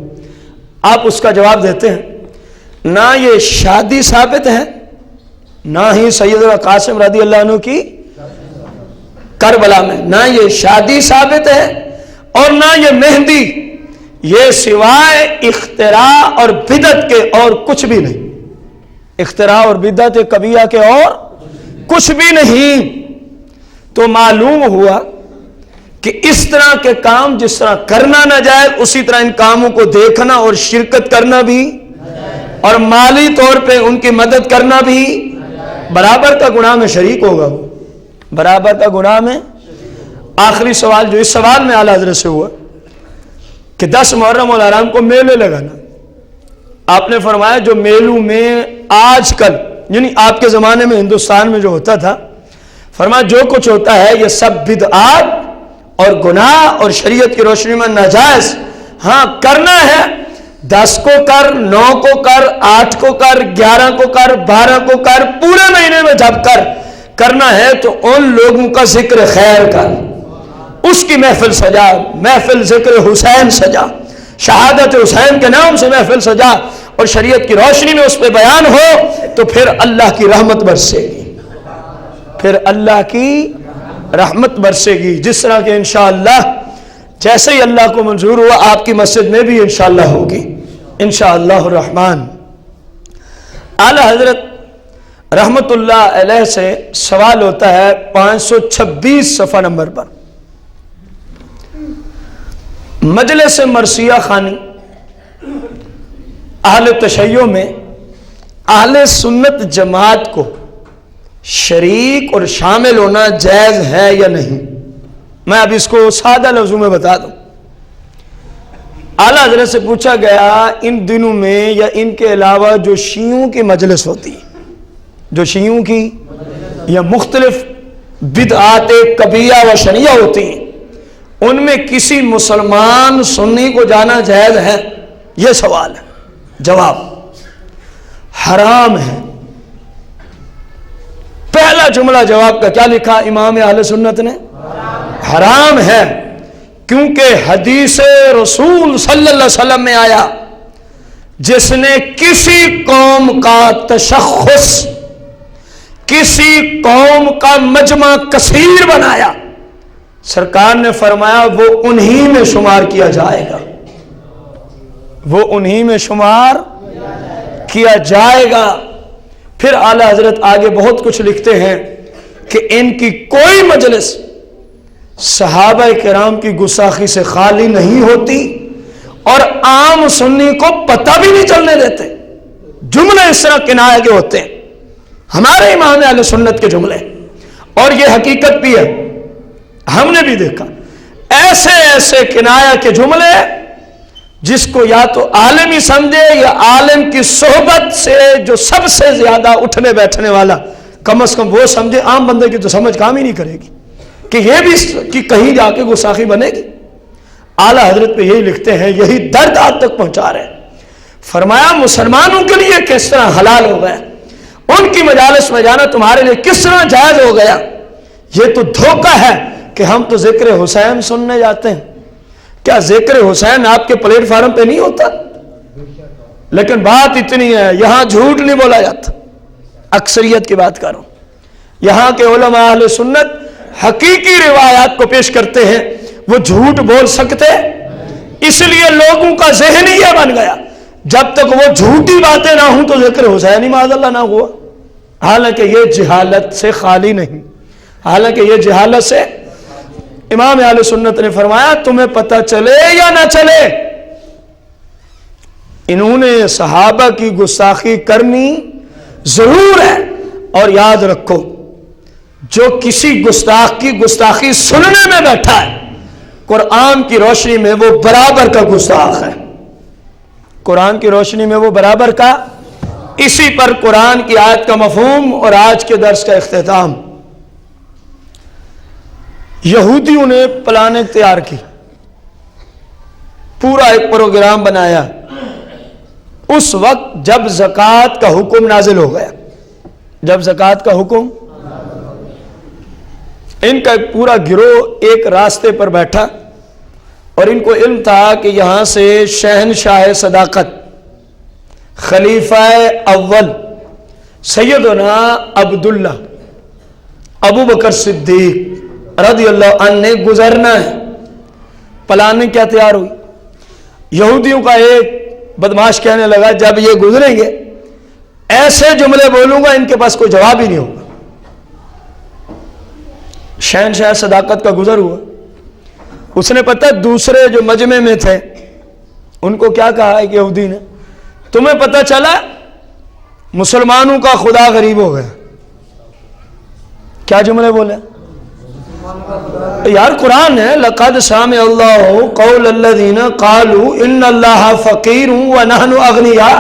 آپ اس کا جواب دیتے ہیں، نہ یہ شادی ثابت ہے، نہ ہی سیدنا قاسم رضی اللہ عنہ کی کربلا میں، نہ یہ شادی ثابت ہے اور نہ یہ مہندی، یہ سوائے اختراع اور بدعت کے اور کچھ بھی نہیں، اختراع اور بدعت کبیرہ کے اور کچھ بھی نہیں۔ تو معلوم ہوا کہ اس طرح کے کام جس طرح کرنا ناجائز، اسی طرح ان کاموں کو دیکھنا اور شرکت کرنا بھی اور مالی طور پہ ان کی مدد کرنا بھی برابر کا گناہ میں شریک ہوگا، وہ برابر کا گناہ میں۔ آخری سوال جو اس سوال میں اعلیٰ حضرت سے ہوا کہ 10 محرم الحرام کو میلے لگانا، آپ نے فرمایا جو میلوں میں آج کل یعنی آپ کے زمانے میں ہندوستان میں جو ہوتا تھا، فرمایا جو کچھ ہوتا ہے یہ سب بدعات اور گناہ اور شریعت کی روشنی میں ناجائز، ہاں کرنا ہے 10 کو کر، 9 کو کر، 8 کو کر، 11 کو کر، 12 کو کر، پورے مہینے میں جب کرنا ہے تو ان لوگوں کا ذکر خیر کر، اس کی محفل سجا، محفل ذکر حسین سجا، شہادت حسین کے نام سے محفل سجا اور شریعت کی روشنی میں اس پہ بیان ہو، تو پھر اللہ کی رحمت برسے گی، پھر اللہ کی رحمت برسے گی، جس طرح کہ انشاءاللہ جیسے ہی اللہ کو منظور ہوا آپ کی مسجد میں بھی انشاءاللہ ہوگی انشاءاللہ الرحمن۔ اعلیٰ حضرت رحمت اللہ علیہ سے سوال ہوتا ہے 526 صفحہ نمبر پر، مجلس مرثیہ خوانی اہل تشیع میں اہل سنت جماعت کو شریک اور شامل ہونا جائز ہے یا نہیں؟ میں اب اس کو سادہ لفظوں میں بتا دوں۔ اعلیٰ حضرت سے پوچھا گیا ان دنوں میں یا ان کے علاوہ جو شیعوں کی مجلس ہوتی ہے، جو شیعوں کی یا مختلف بدعات کبیرہ و شنیعہ ہوتی ہیں، ان میں کسی مسلمان سنی کو جانا جائز ہے؟ یہ سوال ہے، جواب حرام ہے۔ پہلا جملہ جواب کا کیا لکھا امام اہل سنت نے؟ حرام ہے، کیونکہ حدیث رسول صلی اللہ علیہ وسلم میں آیا جس نے کسی قوم کا تشخص، کسی قوم کا مجمع کثیر بنایا، سرکار نے فرمایا وہ انہی میں شمار کیا جائے گا، وہ انہی میں شمار کیا جائے گا۔ پھر اعلیٰ حضرت آگے بہت کچھ لکھتے ہیں کہ ان کی کوئی مجلس صحابہ کرام کی گستاخی سے خالی نہیں ہوتی اور عام سنی کو پتہ بھی نہیں چلنے دیتے۔ جملے اس طرح کنایہ کے ہوتے ہیں، ہمارے امام اہل سنت کے جملے، اور یہ حقیقت بھی ہے، ہم نے بھی دیکھا ایسے ایسے کنایہ کے جملے جس کو یا تو عالم ہی سمجھے یا عالم کی صحبت سے جو سب سے زیادہ اٹھنے بیٹھنے والا کم از کم وہ سمجھے، عام بندے کی تو سمجھ کام ہی نہیں کرے گی کہ یہ بھی کہ کہیں جا کے گستاخی بنے گی۔ اعلیٰ حضرت پہ یہی لکھتے ہیں، یہی درد آج تک پہنچا رہے ہیں۔ فرمایا مسلمانوں کے لیے کس طرح حلال ہو گیا، ان کی مجالس میں جانا تمہارے لیے کس طرح جائز ہو گیا۔ یہ تو دھوکہ ہے کہ ہم تو ذکر حسین سننے جاتے ہیں، کیا ذکر حسین آپ کے پلیٹ فارم پہ نہیں ہوتا؟ لیکن بات اتنی ہے، یہاں جھوٹ نہیں بولا جاتا، اکثریت کی بات کروں، یہاں کے علماء اہل سنت حقیقی روایات کو پیش کرتے ہیں، وہ جھوٹ بول سکتے، اس لیے لوگوں کا ذہن یہ بن گیا جب تک وہ جھوٹی باتیں نہ ہوں تو ذکر حسین ہی معاذ اللہ نہ ہوا، حالانکہ یہ جہالت سے خالی نہیں، حالانکہ یہ جہالت سے۔ امام اہل سنت نے فرمایا تمہیں پتہ چلے یا نہ چلے، انہوں نے صحابہ کی گستاخی کرنی ضرور ہے، اور یاد رکھو جو کسی گستاخ کی گستاخی سننے میں بیٹھا ہے قرآن کی روشنی میں وہ برابر کا گستاخ ہے، قرآن کی روشنی میں وہ برابر کا۔ اسی پر قرآن کی آیت کا مفہوم اور آج کے درس کا اختتام۔ یہودیوں نے پلاننگ تیار کی، پورا ایک پروگرام بنایا، اس وقت جب زکوٰۃ کا حکم نازل ہو گیا، جب زکوٰۃ کا حکم، ان کا ایک پورا گروہ ایک راستے پر بیٹھا، اور ان کو علم تھا کہ یہاں سے شہنشاہ صداقت خلیفہ اول سیدنا عبداللہ ابو بکر صدیق رضی اللہ عنہ نے گزرنا ہے۔ پلاننگ کیا تیار ہوئی؟ یہودیوں کا ایک بدماش کہنے لگا جب یہ گزریں گے ایسے جملے بولوں گا ان کے پاس کوئی جواب ہی نہیں ہوگا۔ شہنشاہ صداقت کا گزر ہوا، اس نے پتہ دوسرے جو مجمع میں تھے ان کو کیا کہا ہے کہ یہودی نے، تمہیں پتہ چلا مسلمانوں کا خدا غریب ہو گیا۔ کیا جملے بولے یار؟ قرآن ہے لقد سمع اللہ قول الذین قالوا ان اللہ فقیر ونحن اغنیاء،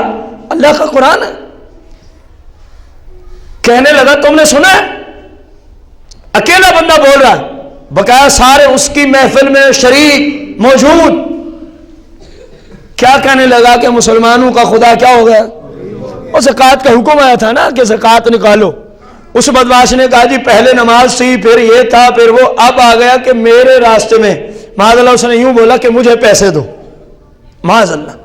اللہ کا قرآن ہے۔ کہنے لگا تم نے سنا ہے؟ اکیلا بندہ بول رہا ہے، بقایا سارے اس کی محفل میں شریک موجود، کیا کہنے لگا کہ مسلمانوں کا خدا کیا ہو گیا؟ اور زکوٰۃ کا حکم آیا تھا نا کہ زکوٰۃ نکالو۔ اس بدماش نے کہا جی پہلے نماز تھی، پھر یہ تھا، پھر وہ، اب آ گیا کہ میرے راستے میں معاذ اللہ اس نے یوں بولا کہ مجھے پیسے دو، معاذ اللہ۔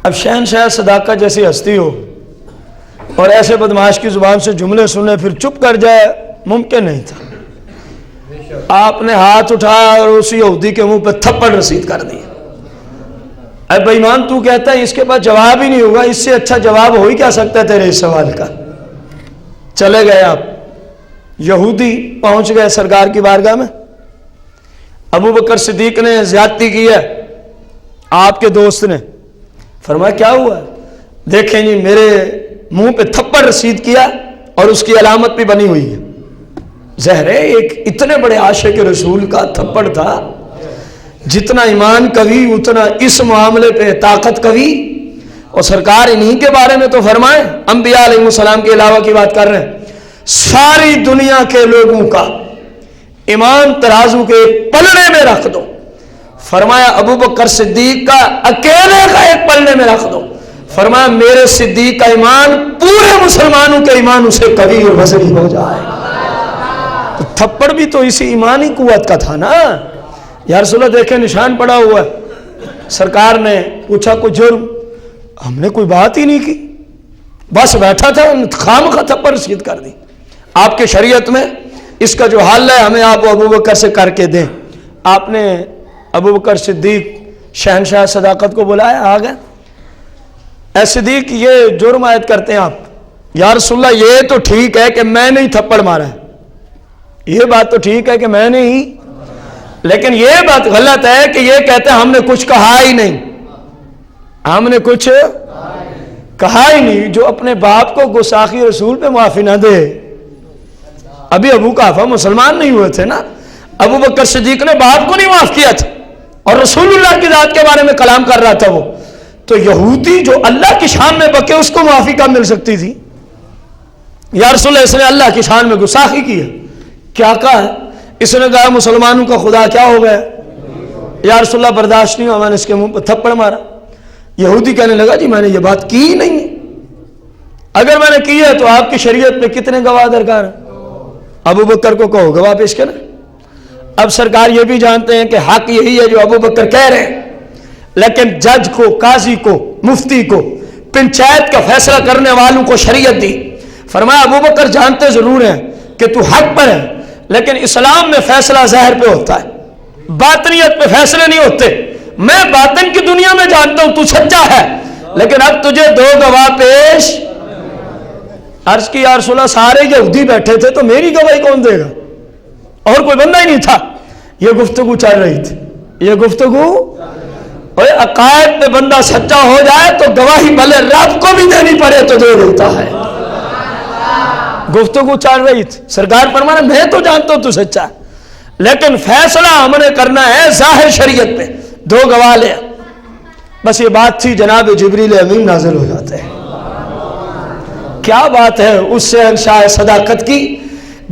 اب شہنشاہ صداقت جیسی ہستی ہو اور ایسے بدماش کی زبان سے جملے سنے پھر چپ کر جائے، ممکن نہیں تھا۔ آپ نے ہاتھ اٹھایا اور اسی یہودی کے منہ پہ تھپڑ رسید کر دیا۔ اے بے ایمان تو کہتا ہے اس کے پاس جواب ہی نہیں ہوگا، اس سے اچھا جواب ہو ہی کیا سکتا ہے تیرے اس سوال کا؟ چلے گئے آپ، یہودی پہنچ گئے سرکار کی بارگاہ میں۔ ابو بکر صدیق نے زیادتی کی ہے، آپ کے دوست نے فرمایا کیا ہوا؟ دیکھیں جی میرے منہ پہ تھپڑ رسید کیا اور اس کی علامت بھی بنی ہوئی ہے۔ ظاہر ہے ایک اتنے بڑے عاشق رسول کا تھپڑ تھا، جتنا ایمان قوی اتنا اس معاملے پہ طاقت قوی، اور سرکار انہی کے بارے میں تو فرمائیں، انبیاء علیہ السلام کے علاوہ کی بات کر رہے ہیں، ساری دنیا کے لوگوں کا ایمان ترازو کے پلڑے میں رکھ دو، فرمایا ابو بکر صدیق کا اکیلے کا ایک پلڑے میں رکھ دو، فرمایا میرے صدیق کا ایمان پورے مسلمانوں کے ایمان سے قوی اور وزنی ہو جائے۔ تو تھپڑ بھی تو اسی ایمانی قوت کا تھا نا۔ یا رسول اللہ دیکھیں نشان پڑا ہوا ہے۔ سرکار نے پوچھا کوئی جرم؟ ہم نے کوئی بات ہی نہیں کی، بس بیٹھا تھا، خام خواہ تھپڑ رسید کر دی۔ آپ کے شریعت میں اس کا جو حل ہے ہمیں آپ ابو بکر سے کر کے دیں۔ آپ نے ابو بکر صدیق شہنشاہ صداقت کو بلایا، آ گئے۔ اے صدیق یہ جرم عائد کرتے ہیں آپ؟ یا رسول اللہ یہ تو ٹھیک ہے کہ میں نے ہی تھپڑ مارا ہے، یہ بات تو ٹھیک ہے کہ میں نے ہی، لیکن یہ بات غلط ہے کہ یہ کہتے ہیں ہم نے کچھ کہا ہی نہیں، ہم نے کچھ کہا ہی نہیں جو اپنے باپ کو گستاخی رسول پہ معافی نہ دے. ابھی ابو قحافہ مسلمان نہیں ہوئے تھے نا, ابو بکر صدیق نے باپ کو نہیں معاف کیا تھا اور رسول اللہ کی ذات کے بارے میں کلام کر رہا تھا وہ. تو یہودی جو اللہ کی شان میں بکے اس کو معافی کب مل سکتی تھی؟ یا رسول اللہ اس نے اللہ کی شان میں گستاخی کی ہے. کیا کہا ہے؟ اس نے کہا مسلمانوں کا خدا کیا ہو گیا. یا رسول اللہ برداشت نہیں ہوا, میں نے اس کے منہ پہ تھپڑ مارا. یہودی کہنے لگا جی میں نے یہ بات کی ہی نہیں ہے, اگر میں نے کی ہے تو آپ کی شریعت میں کتنے گواہ درکار ہیں؟ ابو بکر کو کہو گواہ پیش کریں. اب سرکار یہ بھی جانتے ہیں کہ حق یہی ہے جو ابو بکر کہہ رہے ہیں, لیکن جج کو, قاضی کو, مفتی کو, پنچایت کا فیصلہ کرنے والوں کو شریعت دی. فرمایا ابو بکر جانتے ضرور ہیں کہ تو حق پر ہے, لیکن اسلام میں فیصلہ ظاہر پہ ہوتا ہے, باطنیت پہ فیصلے نہیں ہوتے. میں باطن کی دنیا میں جانتا ہوں تو سچا ہے, لیکن اب تجھے 2 گواہ پیش. عرض کی یا رسول اللہ سارے یہودی بیٹھے تھے تو میری گواہی کون دے گا؟ اور کوئی بندہ ہی نہیں تھا. یہ گفتگو چل رہی تھی, یہ گفتگو. عقائد پہ بندہ سچا ہو جائے تو گواہی بھلے رب کو بھی دینی پڑے تو دے دیتا ہے. گفتگو چل رہی تھی, سرکار فرمانا میں تو جانتا ہوں تو سچا ہے, لیکن فیصلہ ہم نے کرنا ہے ظاہر شریعت پہ, 2 گواہ لے. بس یہ بات تھی, جناب جبریل امین نازل ہو جاتے ہیں. کیا بات ہے اس سے انشاء صداقت کی,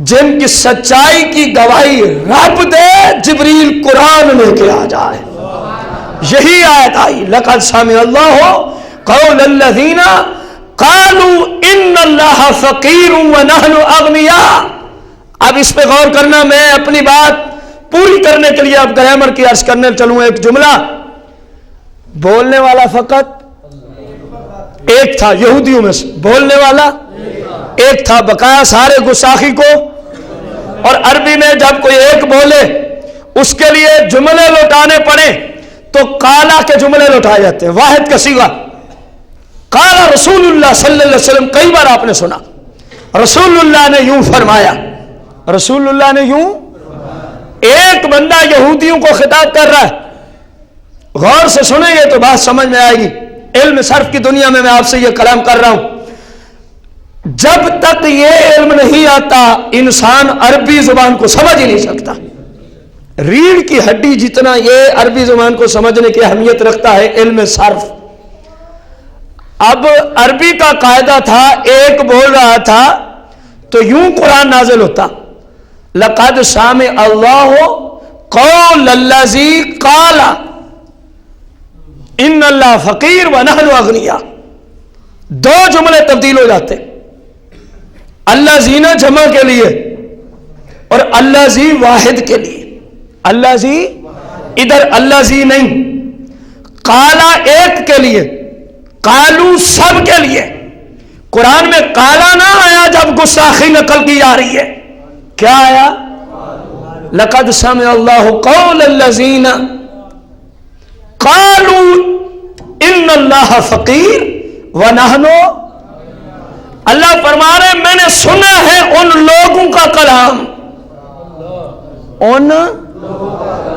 جن کی سچائی کی گواہی رب دے, جبریل قرآن لے کے آ جائے. یہی آیت آئی لقد سمع اللہ قول الذین قالوا ان اللہ فقیر ونحن اغنیاء. اب اس پہ غور کرنا, میں اپنی بات پوری کرنے کے لیے اب گرامر کی عرض کرنے چلوں. ایک جملہ, بولنے والا فقط ایک تھا یہودیوں میں سے, بولنے والا ایک تھا, بقایا سارے گستاخی کو. اور عربی میں جب کوئی ایک بولے اس کے لیے جملے لوٹانے پڑے تو قالا کے جملے لوٹائے جاتے ہیں, واحد کا صیغہ. قالا رسول اللہ صلی اللہ علیہ وسلم, کئی بار آپ نے سنا رسول اللہ نے یوں فرمایا, رسول اللہ نے یوں. ایک بندہ یہودیوں کو خطاب کر رہا ہے, غور سے سنیں گے تو بات سمجھ میں آئے گی. علم صرف کی دنیا میں آپ سے یہ کلام کر رہا ہوں. جب تک یہ علم نہیں آتا انسان عربی زبان کو سمجھ ہی نہیں سکتا. ریڑھ کی ہڈی جتنا یہ عربی زبان کو سمجھنے کی اہمیت رکھتا ہے علم صرف. اب عربی کا قاعدہ تھا, ایک بول رہا تھا تو یوں قرآن نازل ہوتا, لقد سمع اللہ قول الذی قال ان اللہ فقیر ونحن اغنیاء. 2 جملے تبدیل ہو جاتے, اللہ زینا جمع کے لیے اور اللہ زی واحد کے لیے. اللہ زی ادھر اللہ زی نہیں, قالا ایک کے لیے, قالو سب کے لیے. قرآن میں قالا نہ آیا جب گستاخی نقل کی جا رہی ہے, کیا آیا؟ لقد سمع اللہ قول الذین قالوا ان اللہ فقیر ونحن. اللہ فرما رہے میں نے سنا ہے ان لوگوں کا کلام, ان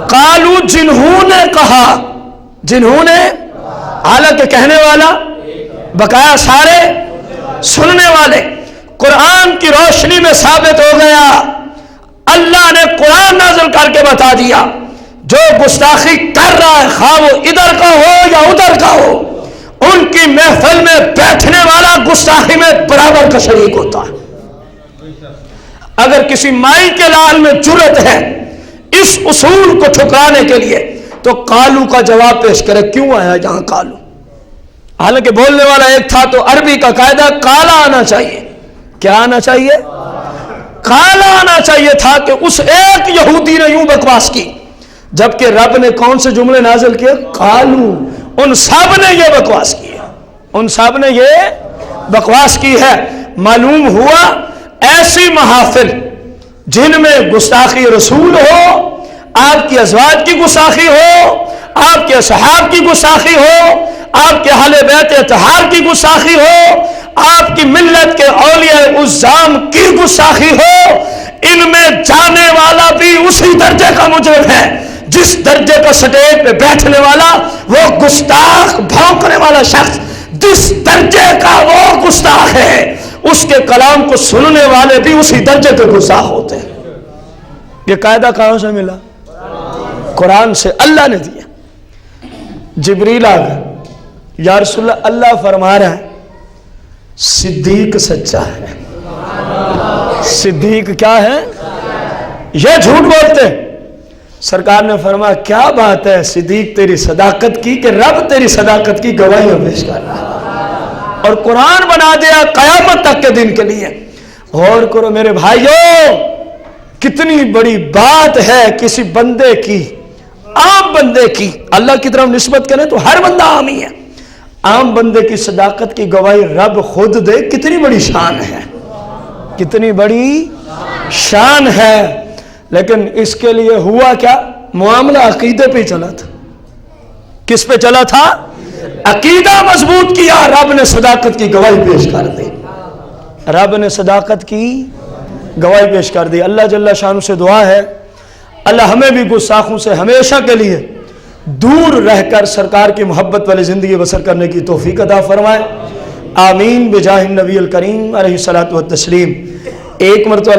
قالوا جنہوں نے کہا, جنہوں نے, حالانکہ کہنے والا بقایا سارے سننے والے. قرآن کی روشنی میں ثابت ہو گیا, اللہ نے قرآن نازل کر کے بتا دیا جو گستاخی کر رہا ہے خواہ وہ ادھر کا ہو یا ادھر کا ہو, ان کی محفل میں بیٹھنے والا گستاخی میں برابر کا شریک ہوتا ہے. اگر کسی مائی کے لال میں جرت ہے اس اصول کو ٹھکرانے کے لیے تو قالو کا جواب پیش کرے. کیوں آیا جہاں قالو؟ حالانکہ بولنے والا ایک تھا تو عربی کا قاعدہ کالا آنا چاہیے. کیا آنا چاہیے؟ کالا آنا چاہیے تھا کہ اس ایک یہودی نے یوں بکواس کی, جبکہ رب نے کون سے جملے نازل کیے؟ قالو. ان سب نے یہ بکواس کی ہے, ان سب نے یہ بکواس کی ہے. معلوم ہوا ایسی محافل جن میں گستاخی رسول ہو, آپ کی ازواج کی گستاخی ہو, آپ کے صحاب کی گستاخی ہو, آپ کے اہل بیت اطہار کی گستاخی ہو, آپ کی ملت کے اولیاء عظام کی گستاخی ہو, ان میں جانے والا بھی اسی درجے کا مجرم ہے جس درجے پر سٹیج پہ بیٹھنے والا وہ گستاخ بھونکنے والا شخص جس درجے کا وہ گستاخ ہے، اس کے کلام کو سننے والے بھی اسی درجے کے گستاخ ہوتے ہیں۔ یہ قاعدہ کہاں سے ملا؟ قرآن سے اللہ نے دیا۔ جبریل آ گئے، یا رسول اللہ، اللہ فرما رہا ہے صدیق سچا ہے۔ صدیق کیا ہے؟ یہ جھوٹ بولتے۔ سرکار نے فرمایا کیا بات ہے صدیق تیری صداقت کی کہ رب تیری صداقت کی گواہیاں پیش کر رہا، اور قرآن بنا دیا قیامت تک کے دن کے لیے۔ غور کرو میرے بھائیوں، کتنی بڑی بات ہے کسی بندے کی، عام بندے کی، اللہ کی طرف نسبت کریں تو ہر بندہ عام ہی ہے، عام بندے کی صداقت کی گواہی رب خود دے، کتنی بڑی شان ہے، کتنی بڑی شان ہے۔ لیکن اس کے لیے ہوا کیا؟ معاملہ عقیدے پہ چلا تھا۔ کس پہ چلا تھا؟ عقیدہ مضبوط کیا، رب نے صداقت کی گواہی پیش کر دی، رب نے صداقت کی گواہی پیش کر دی۔ اللہ جل شانہ سے دعا ہے اللہ ہمیں بھی گستاخوں سے ہمیشہ کے لیے دور رہ کر سرکار کی محبت والی زندگی بسر کرنے کی توفیق عطا فرمائے، آمین بجاہ النبی الکریم علیہ الصلوۃ والتسلیم۔ ایک مرتبہ